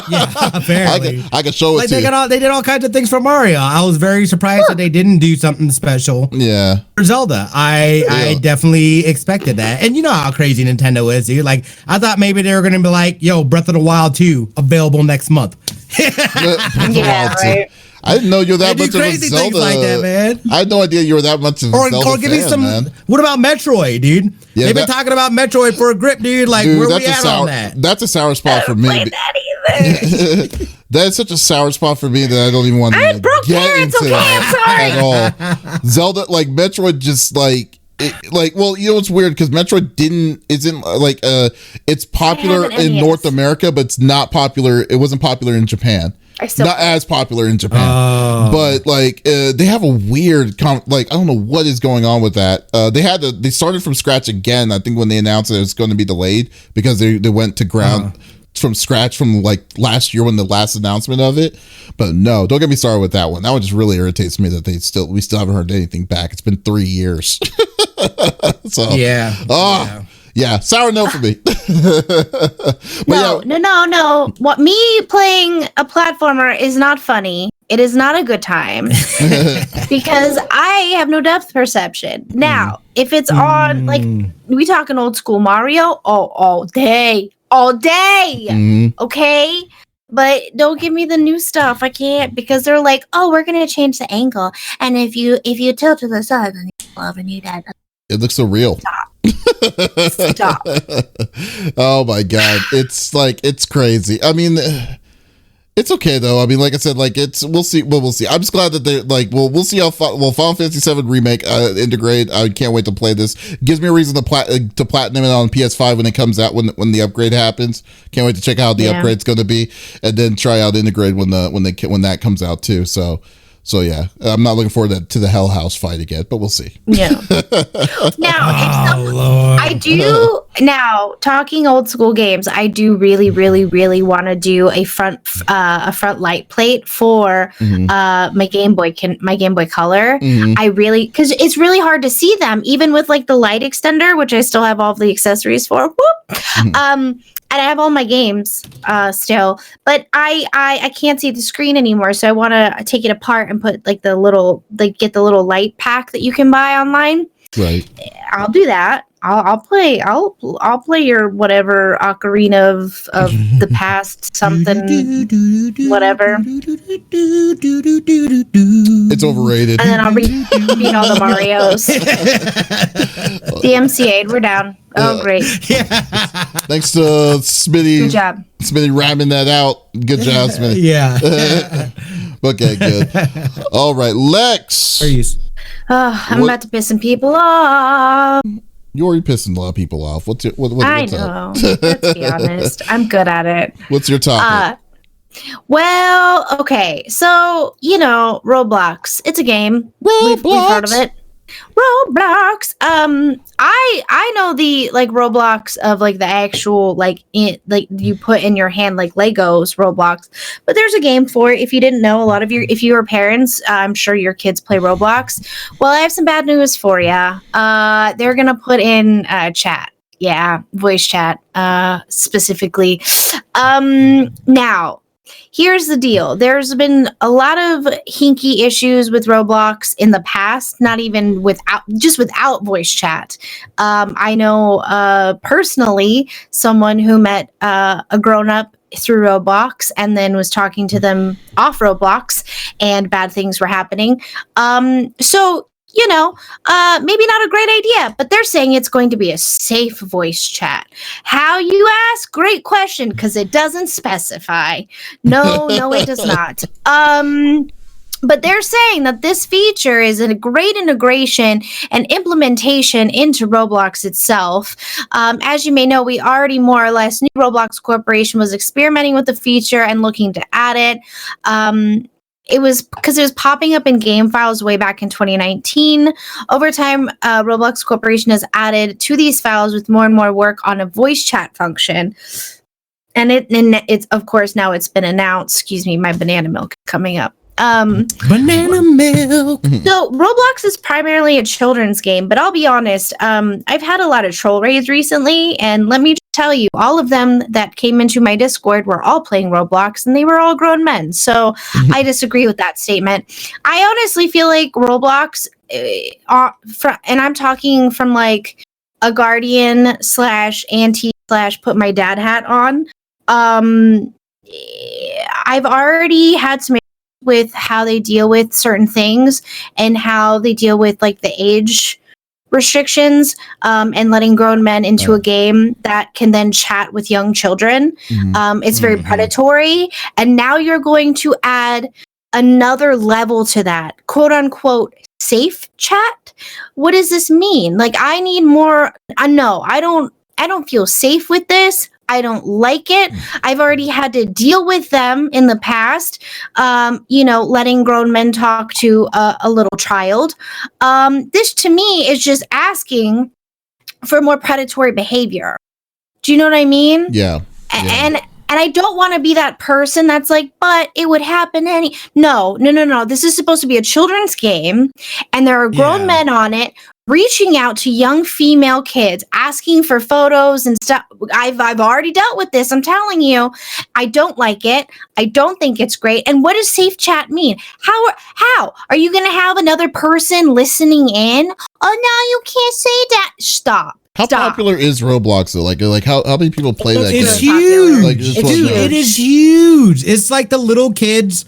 Yeah, apparently. I can show it to you. They did all kinds of things for Mario. I was very surprised that they didn't do something special. Yeah. For Zelda, I definitely expected that. And you know how crazy Nintendo is, dude. Like, I thought maybe they were going to be like, yo, Breath of the Wild 2 available next month. Yeah, right. I didn't know you're that much of a Zelda. Like that, man. I had no idea you were that much of a Zelda fan, give me some. Man. What about Metroid, dude? Yeah, they've been talking about Metroid for a grip, dude. Like, dude, where we at on that? That's a sour spot for me. That's such a sour spot for me that I don't even want to get into that at all. Zelda, like Metroid, just like. Well, you know what's weird, because Metroid isn't like it's popular in North America, but it's not popular. It wasn't popular in Japan. Not as popular in Japan, but like they have a weird like I don't know what is going on with that. They started from scratch again. I think when they announced that it was going to be delayed because they went to ground from scratch from like last year when the last announcement of it. But no, don't get me started with that one. That one just really irritates me that we still haven't heard anything back. It's been 3 years. So yeah, sour note for me. No. What, me playing a platformer is not funny. It is not a good time because I have no depth perception. Now, if it's on, like, we talking old school Mario, all day. Okay? But don't give me the new stuff. I can't, because they're like, oh, we're going to change the angle. And if you tilt to the side, then you love and you dead. It looks so real. Stop. Oh my God. It's like, it's crazy. I mean, it's okay though. I mean, like I said, like we'll see. We'll see. I'm just glad that they're like, we'll see how Final Fantasy VII Remake, Intergrade. I can't wait to play this. It gives me a reason to platinum it on PS5 when it comes out, when the upgrade happens. Can't wait to check out how the upgrade's going to be, and then try out Intergrade when that comes out too. So yeah, I'm not looking forward to the Hell House fight again, but we'll see. Yeah. Now, talking old school games, I do really, really, really want to do a front light plate for my Game Boy Color. Because it's really hard to see them, even with like the light extender, which I still have all the accessories for. And I have all my games still, but I can't see the screen anymore. So I want to take it apart and put like get the little light pack that you can buy online. Right. I'll do that. I'll play your whatever Ocarina of the Past something whatever. It's overrated. And then I'll read all the Marios. DMCA'd, we're down. Oh, great. Yeah. Thanks to Smitty. Good job. Smitty ramming that out. Good job, Smitty. Yeah. Okay, good. All right, Lex. I'm about to piss some people off. You're already pissing a lot of people off. What's I know. Let's be honest. I'm good at it. What's your topic? Well, okay. So, Roblox. It's a game. We've heard of it. Roblox. I know the like Roblox of like the actual like you put in your hand like Legos Roblox, but there's a game for it. If you didn't know, if you were parents, I'm sure your kids play Roblox. Well, I have some bad news for you. They're gonna put in chat. Yeah, voice chat specifically. Now. Here's the deal. There's been a lot of hinky issues with Roblox in the past, not even without voice chat. I know personally someone who met a grown-up through Roblox and then was talking to them off Roblox, and bad things were happening. So maybe not a great idea, but they're saying it's going to be a safe voice chat. How, you ask? Great question, because it doesn't specify. No, it does not. But they're saying that this feature is a great integration and implementation into Roblox itself. As you may know, we already more or less knew Roblox Corporation was experimenting with the feature and looking to add it. It was because it was popping up in game files way back in 2019. Over time, Roblox Corporation has added to these files with more and more work on a voice chat function. And it's of course now it's been announced. Excuse me, my banana milk coming up. Banana milk. So Roblox is primarily a children's game, but I'll be honest, I've had a lot of troll raids recently, and let me just tell you, all of them that came into my Discord were all playing Roblox, and they were all grown men. So I disagree with that statement. I honestly feel like Roblox, and I'm talking from like a guardian / auntie / put my dad hat on. I've already had some with how they deal with certain things and how they deal with like the age restrictions and letting grown men into a game that can then chat with young children. It's very predatory. And now you're going to add another level to that, quote unquote, safe chat. What does this mean? Like, I need more. No, I don't feel safe with this. I don't like it. I've already had to deal with them in the past, letting grown men talk to a little child. This to me is just asking for more predatory behavior. Do you know what I mean? Yeah. And I don't want to be that person that's like, but it would happen No. This is supposed to be a children's game, and there are grown men on it reaching out to young female kids, asking for photos and stuff. I've already dealt with this. I'm telling you, I don't like it. I don't think it's great. And what does safe chat mean? How are you going to have another person listening in? Oh, no, you can't say that. Stop. How popular is Roblox though? Like how many people play that game? It's huge. Like, It is huge. It's like the little kids,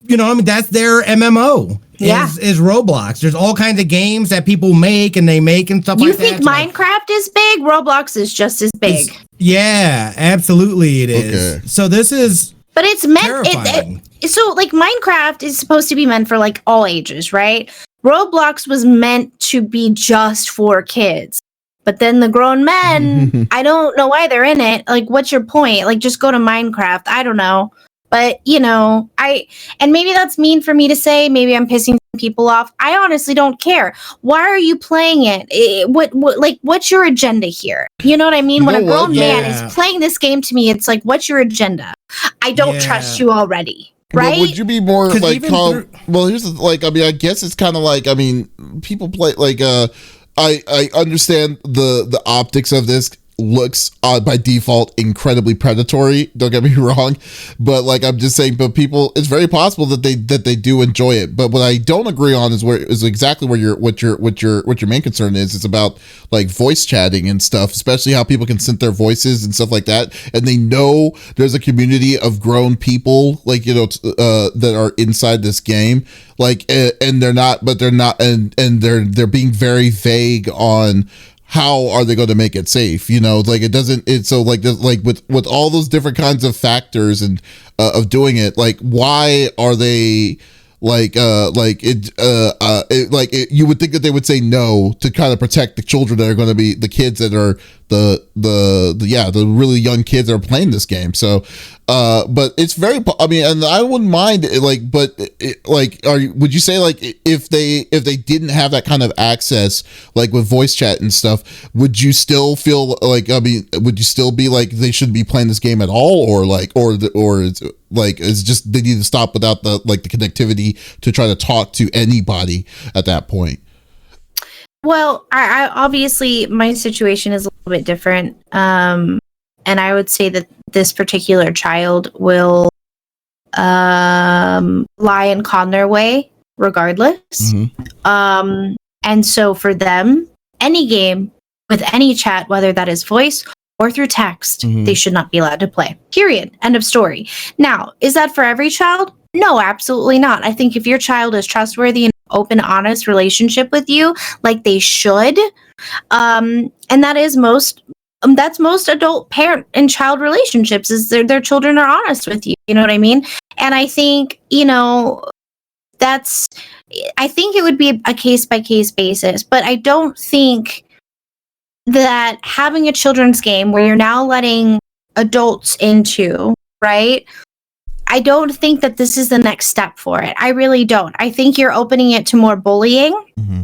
that's their MMO. Is Roblox. There's all kinds of games that people make and stuff like that. You think Minecraft is big? Roblox is just as big. Yeah, absolutely it is. Okay. So this is But it's meant so like Minecraft is supposed to be meant for like all ages, right? Roblox was meant to be just for kids. But then the grown men, I don't know why they're in it. Like, what's your point? Like, just go to Minecraft. I don't know. But, and maybe that's mean for me to say. Maybe I'm pissing people off. I honestly don't care. Why are you playing it? What's your agenda here? You know what I mean? When a grown man is playing this game to me, it's like, what's your agenda? I don't trust you already. Right? Well, would you be more like, well, here's the, I guess it's kind of like, people play like, I understand the optics of this looks by default incredibly predatory, don't get me wrong, but like I'm just saying, but people, it's very possible that they do enjoy it. But what I don't agree on is exactly what your main concern is. It's about like voice chatting and stuff, especially how people can synth their voices and stuff like that, and they know there's a community of grown people like that are inside this game, like, and they're being very vague on how are they going to make it safe? Like with all those different kinds of factors and of doing it, like, why are they you would think that they would say no to kind of protect the children that are going to be the kids that are the really young kids that are playing this game. So, but it's very, and I wouldn't mind it, like, but would you say like if they didn't have that kind of access, like with voice chat and stuff, would you still feel like, would you still be like they shouldn't be playing this game at all, or it's just they need to stop without the connectivity to try to talk to anybody at that point? Well, I obviously my situation is a little bit different, and I would say that this particular child will lie and con their way regardless. And so for them, any game with any chat, whether that is voice or through text, they should not be allowed to play. Period. End of story. Now, is that for every child? No, absolutely not. I think if your child is trustworthy and open, honest relationship with you, like they should. And that is that's most adult parent and child relationships, is their children are honest with you. You know what I mean? And I think, I think it would be a case by case basis, but I don't think that having a children's game where you're now letting adults into, right? I don't think that this is the next step for it. I really don't. I think you're opening it to more bullying. Mm-hmm.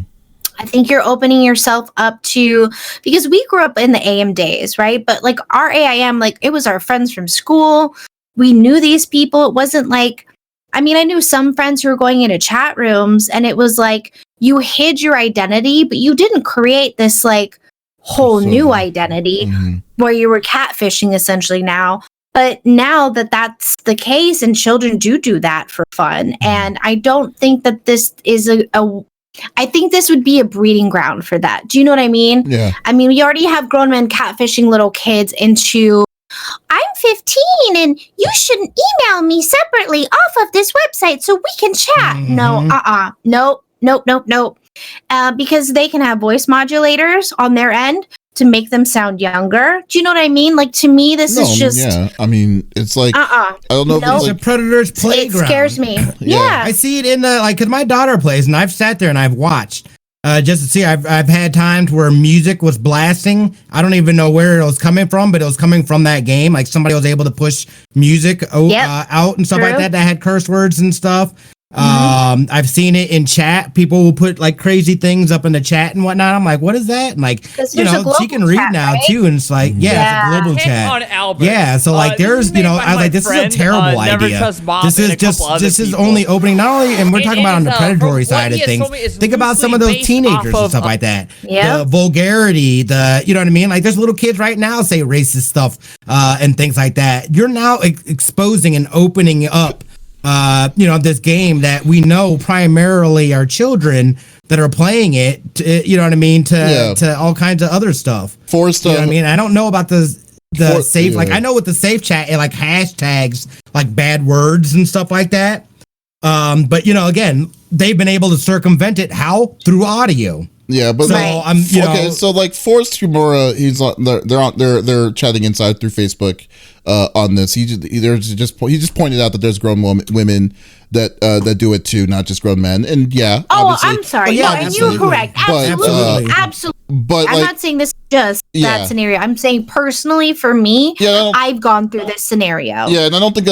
I think you're opening yourself up to, because we grew up in the AM days, right? But like our AIM, like it was our friends from school. We knew these people. It wasn't like, I knew some friends who were going into chat rooms and it was like you hid your identity, but you didn't create this like whole new identity where you were catfishing essentially now. But now that that's the case and children do that for fun. And I don't think that this is I think this would be a breeding ground for that. Do you know what I mean? Yeah. We already have grown men catfishing little kids into, I'm 15 and you shouldn't email me separately off of this website so we can chat. Nope. Because they can have voice modulators on their end to make them sound younger. Do you know what I mean? Like, to me, this is just... Yeah, it's like... I don't know if it's like... a predator's playground. It scares me. Yeah. I see it in the... Like, because my daughter plays, and I've sat there and I've watched. Just to see, I've had times where music was blasting. I don't even know where it was coming from, but it was coming from that game. Like, somebody was able to push music out and stuff like that had curse words and stuff. I've seen it in chat. People will put like crazy things up in the chat and whatnot. I'm like, what is that? And like, she can read now too. And it's like, it's a global chat. On Albert. Yeah. So like, there's, I was like, this is a terrible idea. This is only opening, not only, and we're talking about on the predatory side of things. Think about some of those teenagers and stuff like that. Yeah. The vulgarity, you know what I mean? Like, there's little kids right now say racist stuff, and things like that. You're now exposing and opening up this game that we know primarily are children that are playing it, to all kinds of other stuff. Forced, you know what I mean? I don't know about the safe, like I know with the safe chat, it like hashtags like bad words and stuff like that. But again, they've been able to circumvent it. How? Through audio. Yeah, but so so like Forrest Humora, they're chatting inside through Facebook on this. He just pointed out that there's grown women that do it too, not just grown men. And I'm sorry. And you were correct. Absolutely. But I'm not saying this is just that scenario. I'm saying personally for me, I've gone through this scenario. Yeah, and I don't think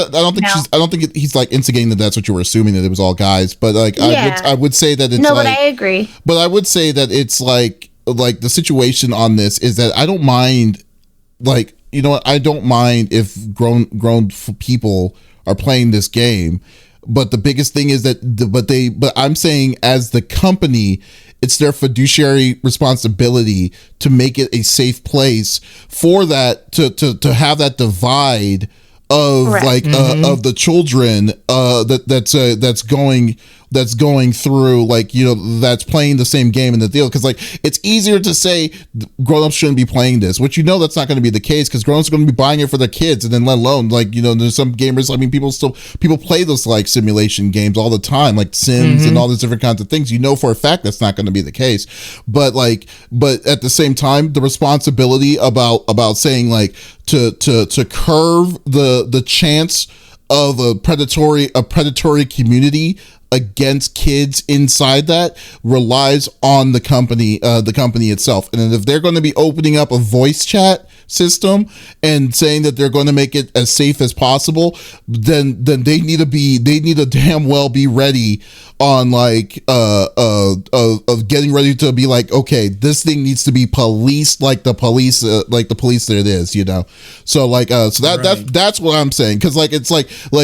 he's like instigating that that's what you were assuming, that it was all guys. But like I would say that it's but I agree. But I would say that it's like the situation on this is that I don't mind, I don't mind if grown people are playing this game. But the biggest thing is that, but I'm saying as the company, it's their fiduciary responsibility to make it a safe place for that, to have that divide of of the children that's going through, that's playing the same game in the deal. Because it's easier to say grown-ups shouldn't be playing this, which that's not going to be the case, because grown-ups are going to be buying it for their kids. And then let alone there's some gamers, people play those simulation games all the time, like Sims and all these different kinds of things. For a fact that's not going to be the case. But at the same time, the responsibility about saying to curve the chance of a predatory community against kids inside that relies on the company itself. And if they're going to be opening up a voice chat system and saying that they're going to make it as safe as possible, then they need to damn well be ready on of getting ready to be like, okay, this thing needs to be policed like the police that it is, so that's what I'm saying, because it's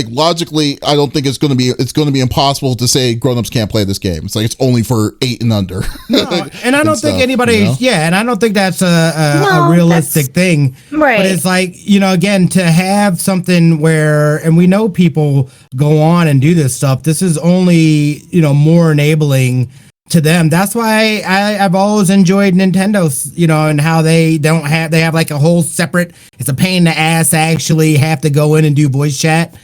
logically I don't think it's going to be impossible to say grown-ups can't play this game. It's it's only for 8 and under. No, and I don't think anybody and I don't think that's a realistic thing, right? But it's again, to have something where, and we know people go on and do this stuff, this is only more enabling to them. That's why I've always enjoyed Nintendo, you know, and how they have like a whole separate, it's a pain in the ass to actually have to go in and do voice chat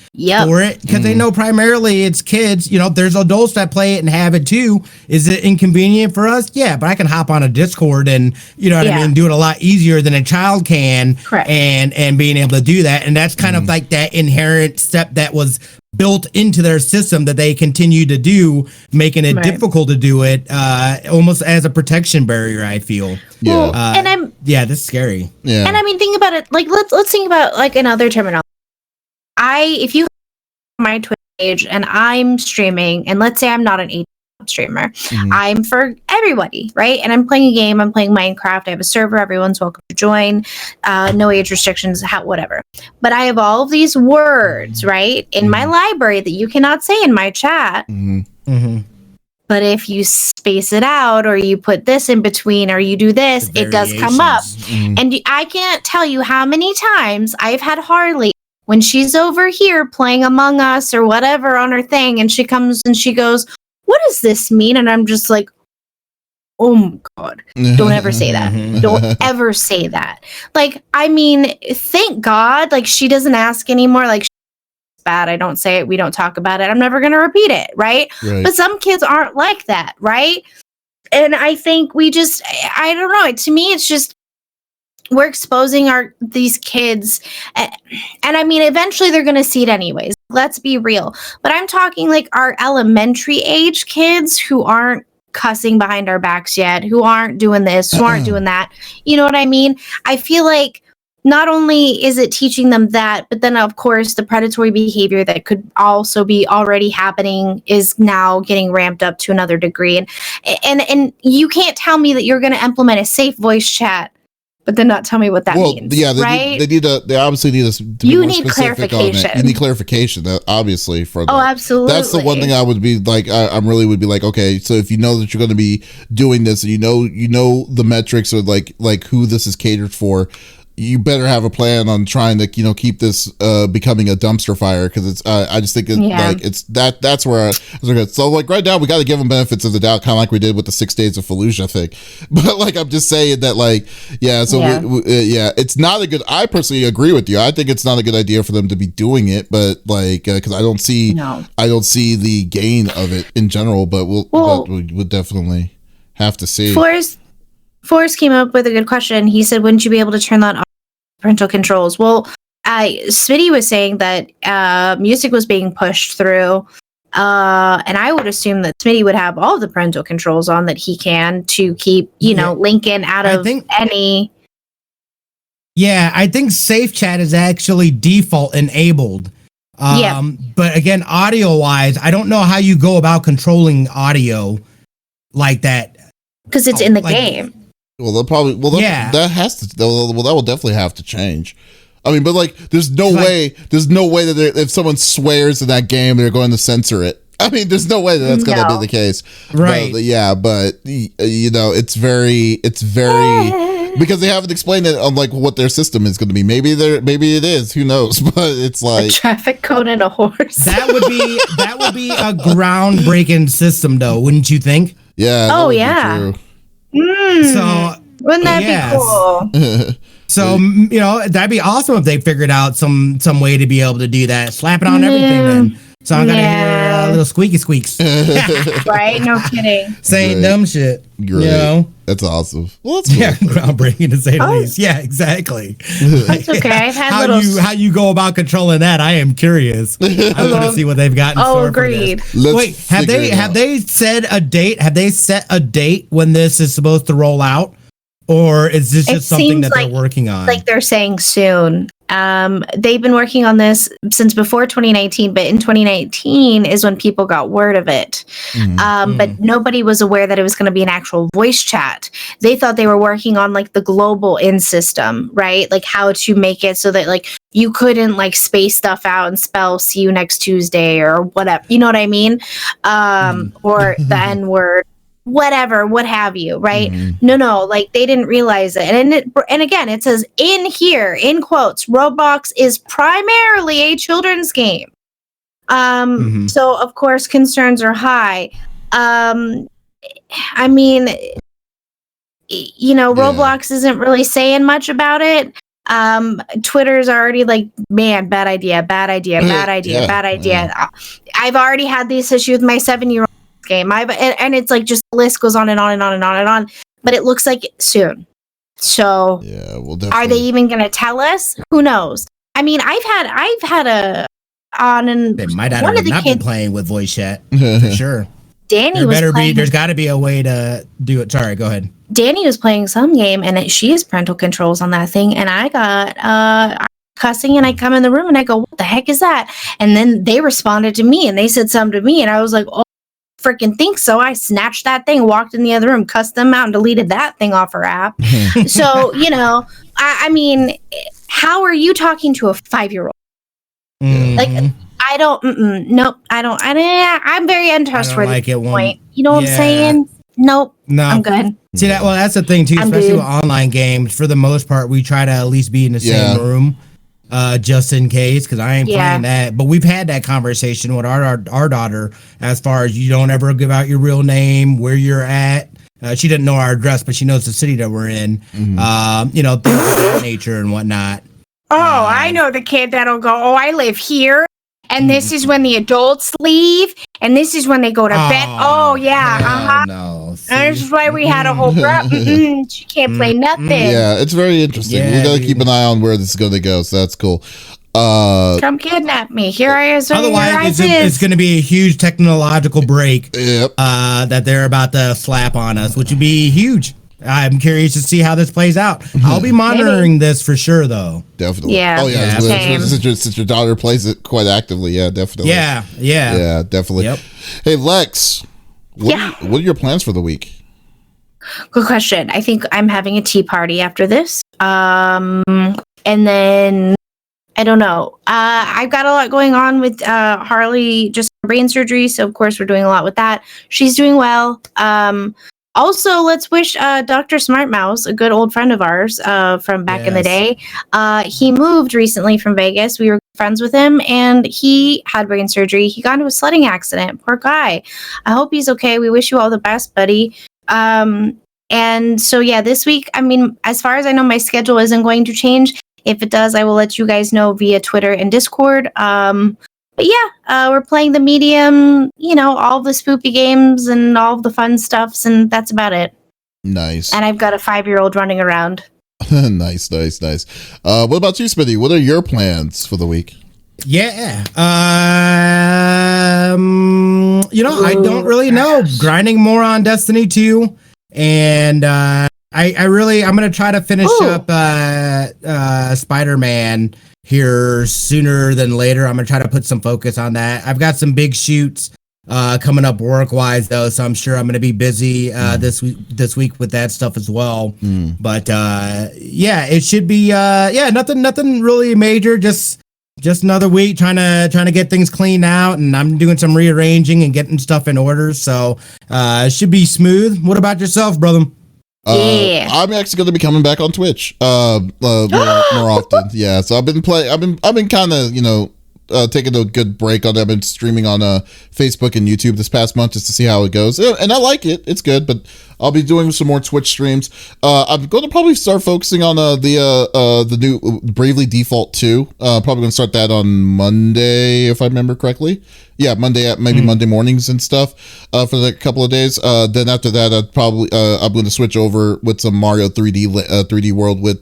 for it, because they know primarily it's kids. You know, there's adults that play it and have it too. Is it inconvenient for us? Yeah, but I can hop on a Discord and, you know what I mean, do it a lot easier than a child can. Correct. And being able to do that. And that's kind of like that inherent step that was built into their system that they continue to do, making it difficult to do it, almost as a protection barrier, I feel. Yeah. And this is scary. Yeah. And I mean, think about it, like, let's think about like another terminology. If you my Twitch page and I'm streaming, and let's say I'm not an 8 streamer, I'm for everybody, right? And I'm playing a game, I'm playing Minecraft, I have a server, everyone's welcome to join, no age restrictions, whatever. But I have all of these words, right, in my library that you cannot say in my chat. But if you space it out, or you put this in between, or you do this, it does come up. And I can't tell you how many times I've had Harley, when she's over here playing Among Us or whatever on her thing, and she comes and she goes, "What does this mean?" And I'm just like, oh my God, don't ever say that. Don't ever say that. Like, I mean, thank God, like, she doesn't ask anymore. Like, bad, I don't say it, we don't talk about it, I'm never going to repeat it, right? But some kids aren't like that, right? And I think we just, I don't know, to me, it's just, we're exposing these kids, and I mean, eventually they're going to see it anyways. Let's be real. But I'm talking like our elementary age kids who aren't cussing behind our backs yet, who aren't doing this, who aren't doing that. You know what I mean? I feel like not only is it teaching them that, but then of course the predatory behavior that could also be already happening is now getting ramped up to another degree. And you can't tell me that you're going to implement a safe voice chat, but then not tell me what that means. Yeah, they obviously need us to be you more need specific clarification. on it. You need clarification, obviously. For absolutely. That's the one thing I would be like. I really would be like, okay, so if you know that you're going to be doing this, and you know the metrics or like who this is catered for, you better have a plan on trying to, keep this becoming a dumpster fire, because it's I just think that's where so like right now we got to give them benefits of the doubt, kind of like we did with the 6 days of Fallujah thing. But like, I'm just saying that, like, it's not a good, I personally agree with you. I think it's not a good idea for them to be doing it, but like, because I don't see the gain of it in general, but we'll definitely have to see. Forrest came up with a good question. He said, wouldn't you be able to turn that on parental controls? Well, Smitty was saying that music was being pushed through, and I would assume that Smitty would have all of the parental controls on that he can to keep, Lincoln out of any. Yeah, I think Safe Chat is actually default enabled. But again, audio-wise, I don't know how you go about controlling audio like that. Because it's in the game. Well, they'll probably. That will definitely have to change. I mean, but like, there's no way that if someone swears in that game, they're going to censor it. I mean, there's no way that's going to be the case, right? But it's very because they haven't explained it on like what their system is going to be. Maybe it is. Who knows? But it's like a traffic cone and a horse. That would be a groundbreaking system, though, wouldn't you think? Yeah. Oh yeah. So wouldn't that be cool? So that'd be awesome if they figured out some way to be able to do that. Slap it on everything then. So I'm gonna hear little squeaky squeaks. Right? No kidding. Saying dumb shit. Great. That's awesome. Well, that's cool. Groundbreaking to say the least. Yeah, exactly. That's okay. I've had how you go about controlling that? I am curious. I want to see what they've got in store agreed. For this. Wait, have they set a date? Have they set a date when this is supposed to roll out, or is this just something that they're working on? Like they're saying soon. They've been working on this since before 2019, but in 2019 is when people got word of it. But nobody was aware that it was going to be an actual voice chat. They thought they were working on like the global in system, right? Like how to make it so that like you couldn't like space stuff out and spell "see you next Tuesday" or whatever. You know what I mean? Or the N word. Whatever, what have you, right? No, like they didn't realize it. And again, it says in here, in quotes, Roblox is primarily a children's game. So of course concerns are high. I mean, Roblox isn't really saying much about it. Twitter's already like, man, bad idea. I've already had this issue with my 7-year-old game. And it's like just the list goes on and on and on and on and on. But it looks like soon. So yeah, well, are they even going to tell us? Who knows? I mean, I've had my daughter would not be playing with voice chat for sure. There's got to be a way to do it. Sorry, go ahead. Danny was playing some game, and she has parental controls on that thing, and I got cussing, and I come in the room, and I go, "What the heck is that?" And then they responded to me, and they said something to me, and I was like, "Oh, freaking think so." I snatched that thing, walked in the other room, cussed them out, and deleted that thing off her app. So, I mean, how are you talking to a 5-year-old? Mm-hmm. Like, I don't. Nope. I don't. I'm very untrustworthy. Like it point. You know what I'm saying? Nope. No, I'm good. See that? Well, that's the thing too, especially with online games. For the most part, we try to at least be in the same room, just in case. Because I ain't playing that. But we've had that conversation with our daughter as far as you don't ever give out your real name, where you're at. She didn't know our address, but she knows the city that we're in. Mm-hmm. Things of that nature and whatnot. Oh, I know the kid that'll go, "Oh, I live here. And this is when the adults leave, and this is when they go to bed." Oh, yeah. No. This is why we had a whole she can't play nothing. Yeah, it's very interesting. We got to keep an eye on where this is going to go, so that's cool. Come kidnap me. Here I am. Otherwise, it's going to be a huge technological break that they're about to slap on us, which would be huge. I'm curious to see how this plays out. I'll be monitoring this for sure, though. Definitely. Yeah. Oh, yeah. Since your daughter plays it quite actively. Yeah, definitely. Yeah, definitely. Yep. Hey, Lex, what are your plans for the week? Good question. I think I'm having a tea party after this. And then, I don't know. I've got a lot going on with Harley, just brain surgery. So, of course, we're doing a lot with that. She's doing well. Also, let's wish Dr. Smart Mouse, a good old friend of ours from back in the day. He moved recently from Vegas. We were friends with him, and he had brain surgery. He got into a sledding accident. Poor guy. I hope he's okay. We wish you all the best, buddy. And so, this week, I mean, as far as I know, my schedule isn't going to change. If it does, I will let you guys know via Twitter and Discord. But we're playing the medium, all the spoopy games and all the fun stuffs, and that's about it. Nice. And I've got a 5-year-old running around. Nice. What about you, Smitty? What are your plans for the week? Yeah. I don't really know. Grinding more on Destiny 2, and I'm gonna try to finish up Spider-Man here sooner than later. I'm gonna try to put some focus on that. I've got some big shoots coming up work-wise though, so I'm sure I'm gonna be busy this week with that stuff as well. But it should be nothing really major. Just another week trying to get things cleaned out, and I'm doing some rearranging and getting stuff in order. So it should be smooth. What about yourself, brother? I'm actually going to be coming back on Twitch more often. Yeah, so I've been kind of taking a good break on it. I've been streaming on Facebook and YouTube this past month just to see how it goes, and I like it. It's good, but I'll be doing some more Twitch streams. I'm going to probably start focusing on the new Bravely Default 2. Probably going to start that on Monday, if I remember correctly. Yeah, Monday Monday mornings and stuff for the couple of days. Then after that, I'm going to switch over with some Mario 3D World with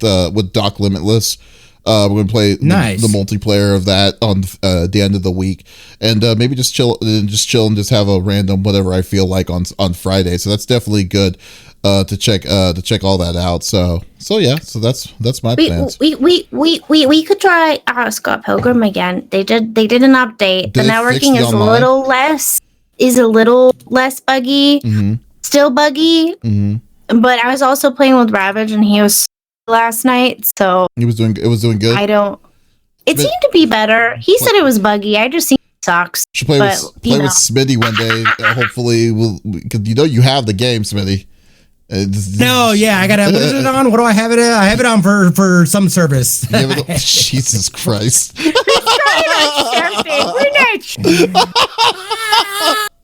Doc Limitless. We're going to play the multiplayer of that on the end of the week, and maybe just chill and just have a random whatever I feel like on Friday. So that's definitely good to check all that out. So that's my plans. We could try Scott Pilgrim again. They did an update. The networking is a little less buggy. Mm-hmm. Still buggy. Mm-hmm. But I was also playing with Ravage, and he was last night, so it was doing good. It seemed to be better. He said it was buggy. I just seen it sucks. Should play with Smitty one day. Hopefully, because you have the game, Smitty. No, yeah, I gotta. What is it on? What do I have it? I have it on for some service. Jesus Christ!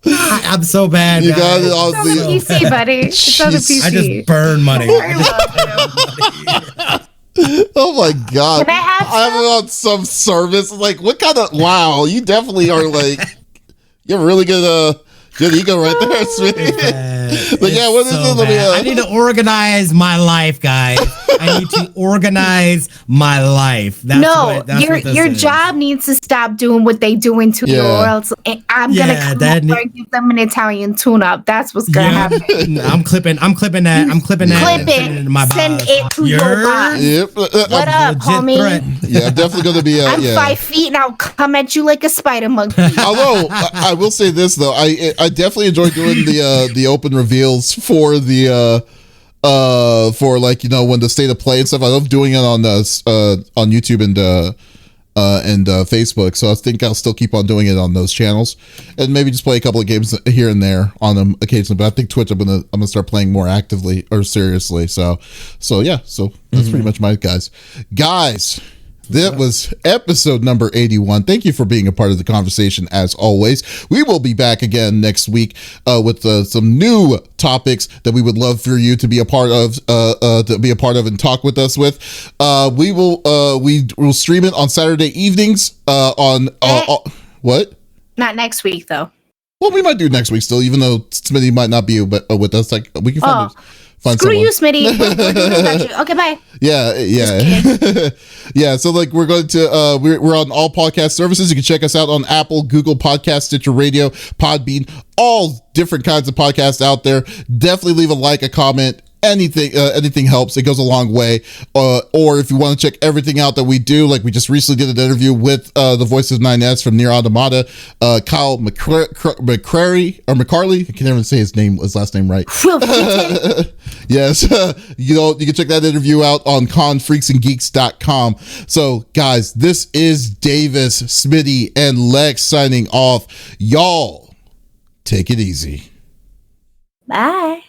I'm so bad. You got it It's on the PC, buddy. It's on the PC. I just burn money. Oh my god! Can I have some? I'm on some service. Like, what kind of? Wow, you definitely are like. You have a really good ego right there, Smitty. But yeah, what is so this? I need to organize my life, guys. I need to organize my life. That's your job needs to stop doing what they doing to you, or else I'm gonna come over and give them an Italian tune-up. That's what's gonna happen. I'm clipping that. Clip it. To my Send boss. it to your boss. Yep. What up, homie? Threat. Yeah, I'm definitely gonna be. I'm 5 feet and I'll come at you like a spider monkey. Although I will say this though, I definitely enjoy doing the open reveals for the for like, you know, when the state of play and stuff. I love doing it on YouTube and Facebook. So I think I'll still keep on doing it on those channels, and maybe just play a couple of games here and there on them occasionally. But I think Twitch, I'm gonna start playing more actively or seriously. So yeah. So that's pretty much my guys. That was episode number 81. Thank you for being a part of the conversation as always. We will be back again next week with some new topics that we would love for you to be a part of and talk with us with. We will stream it on Saturday evenings on what? Not next week though. Well, we might do next week still, even though Smitty might not be with us. Like, we can find Screw someone. you, Smitty. We're doing without you. Okay, bye. Yeah. Yeah. So like, we're going to we're on all podcast services. You can check us out on Apple, Google Podcast, Stitcher Radio, Podbean, all different kinds of podcasts out there. Definitely leave a like, a comment. Anything helps. It goes a long way. Or if you want to check everything out that we do, like we just recently did an interview with the voice of 9S from Nier Automata, Kyle McCrary or McCarley. I can never say his last name right. Yes. You can check that interview out on confreaksandgeeks.com. So guys, this is Davis, Smitty, and Lex signing off. Y'all take it easy. Bye.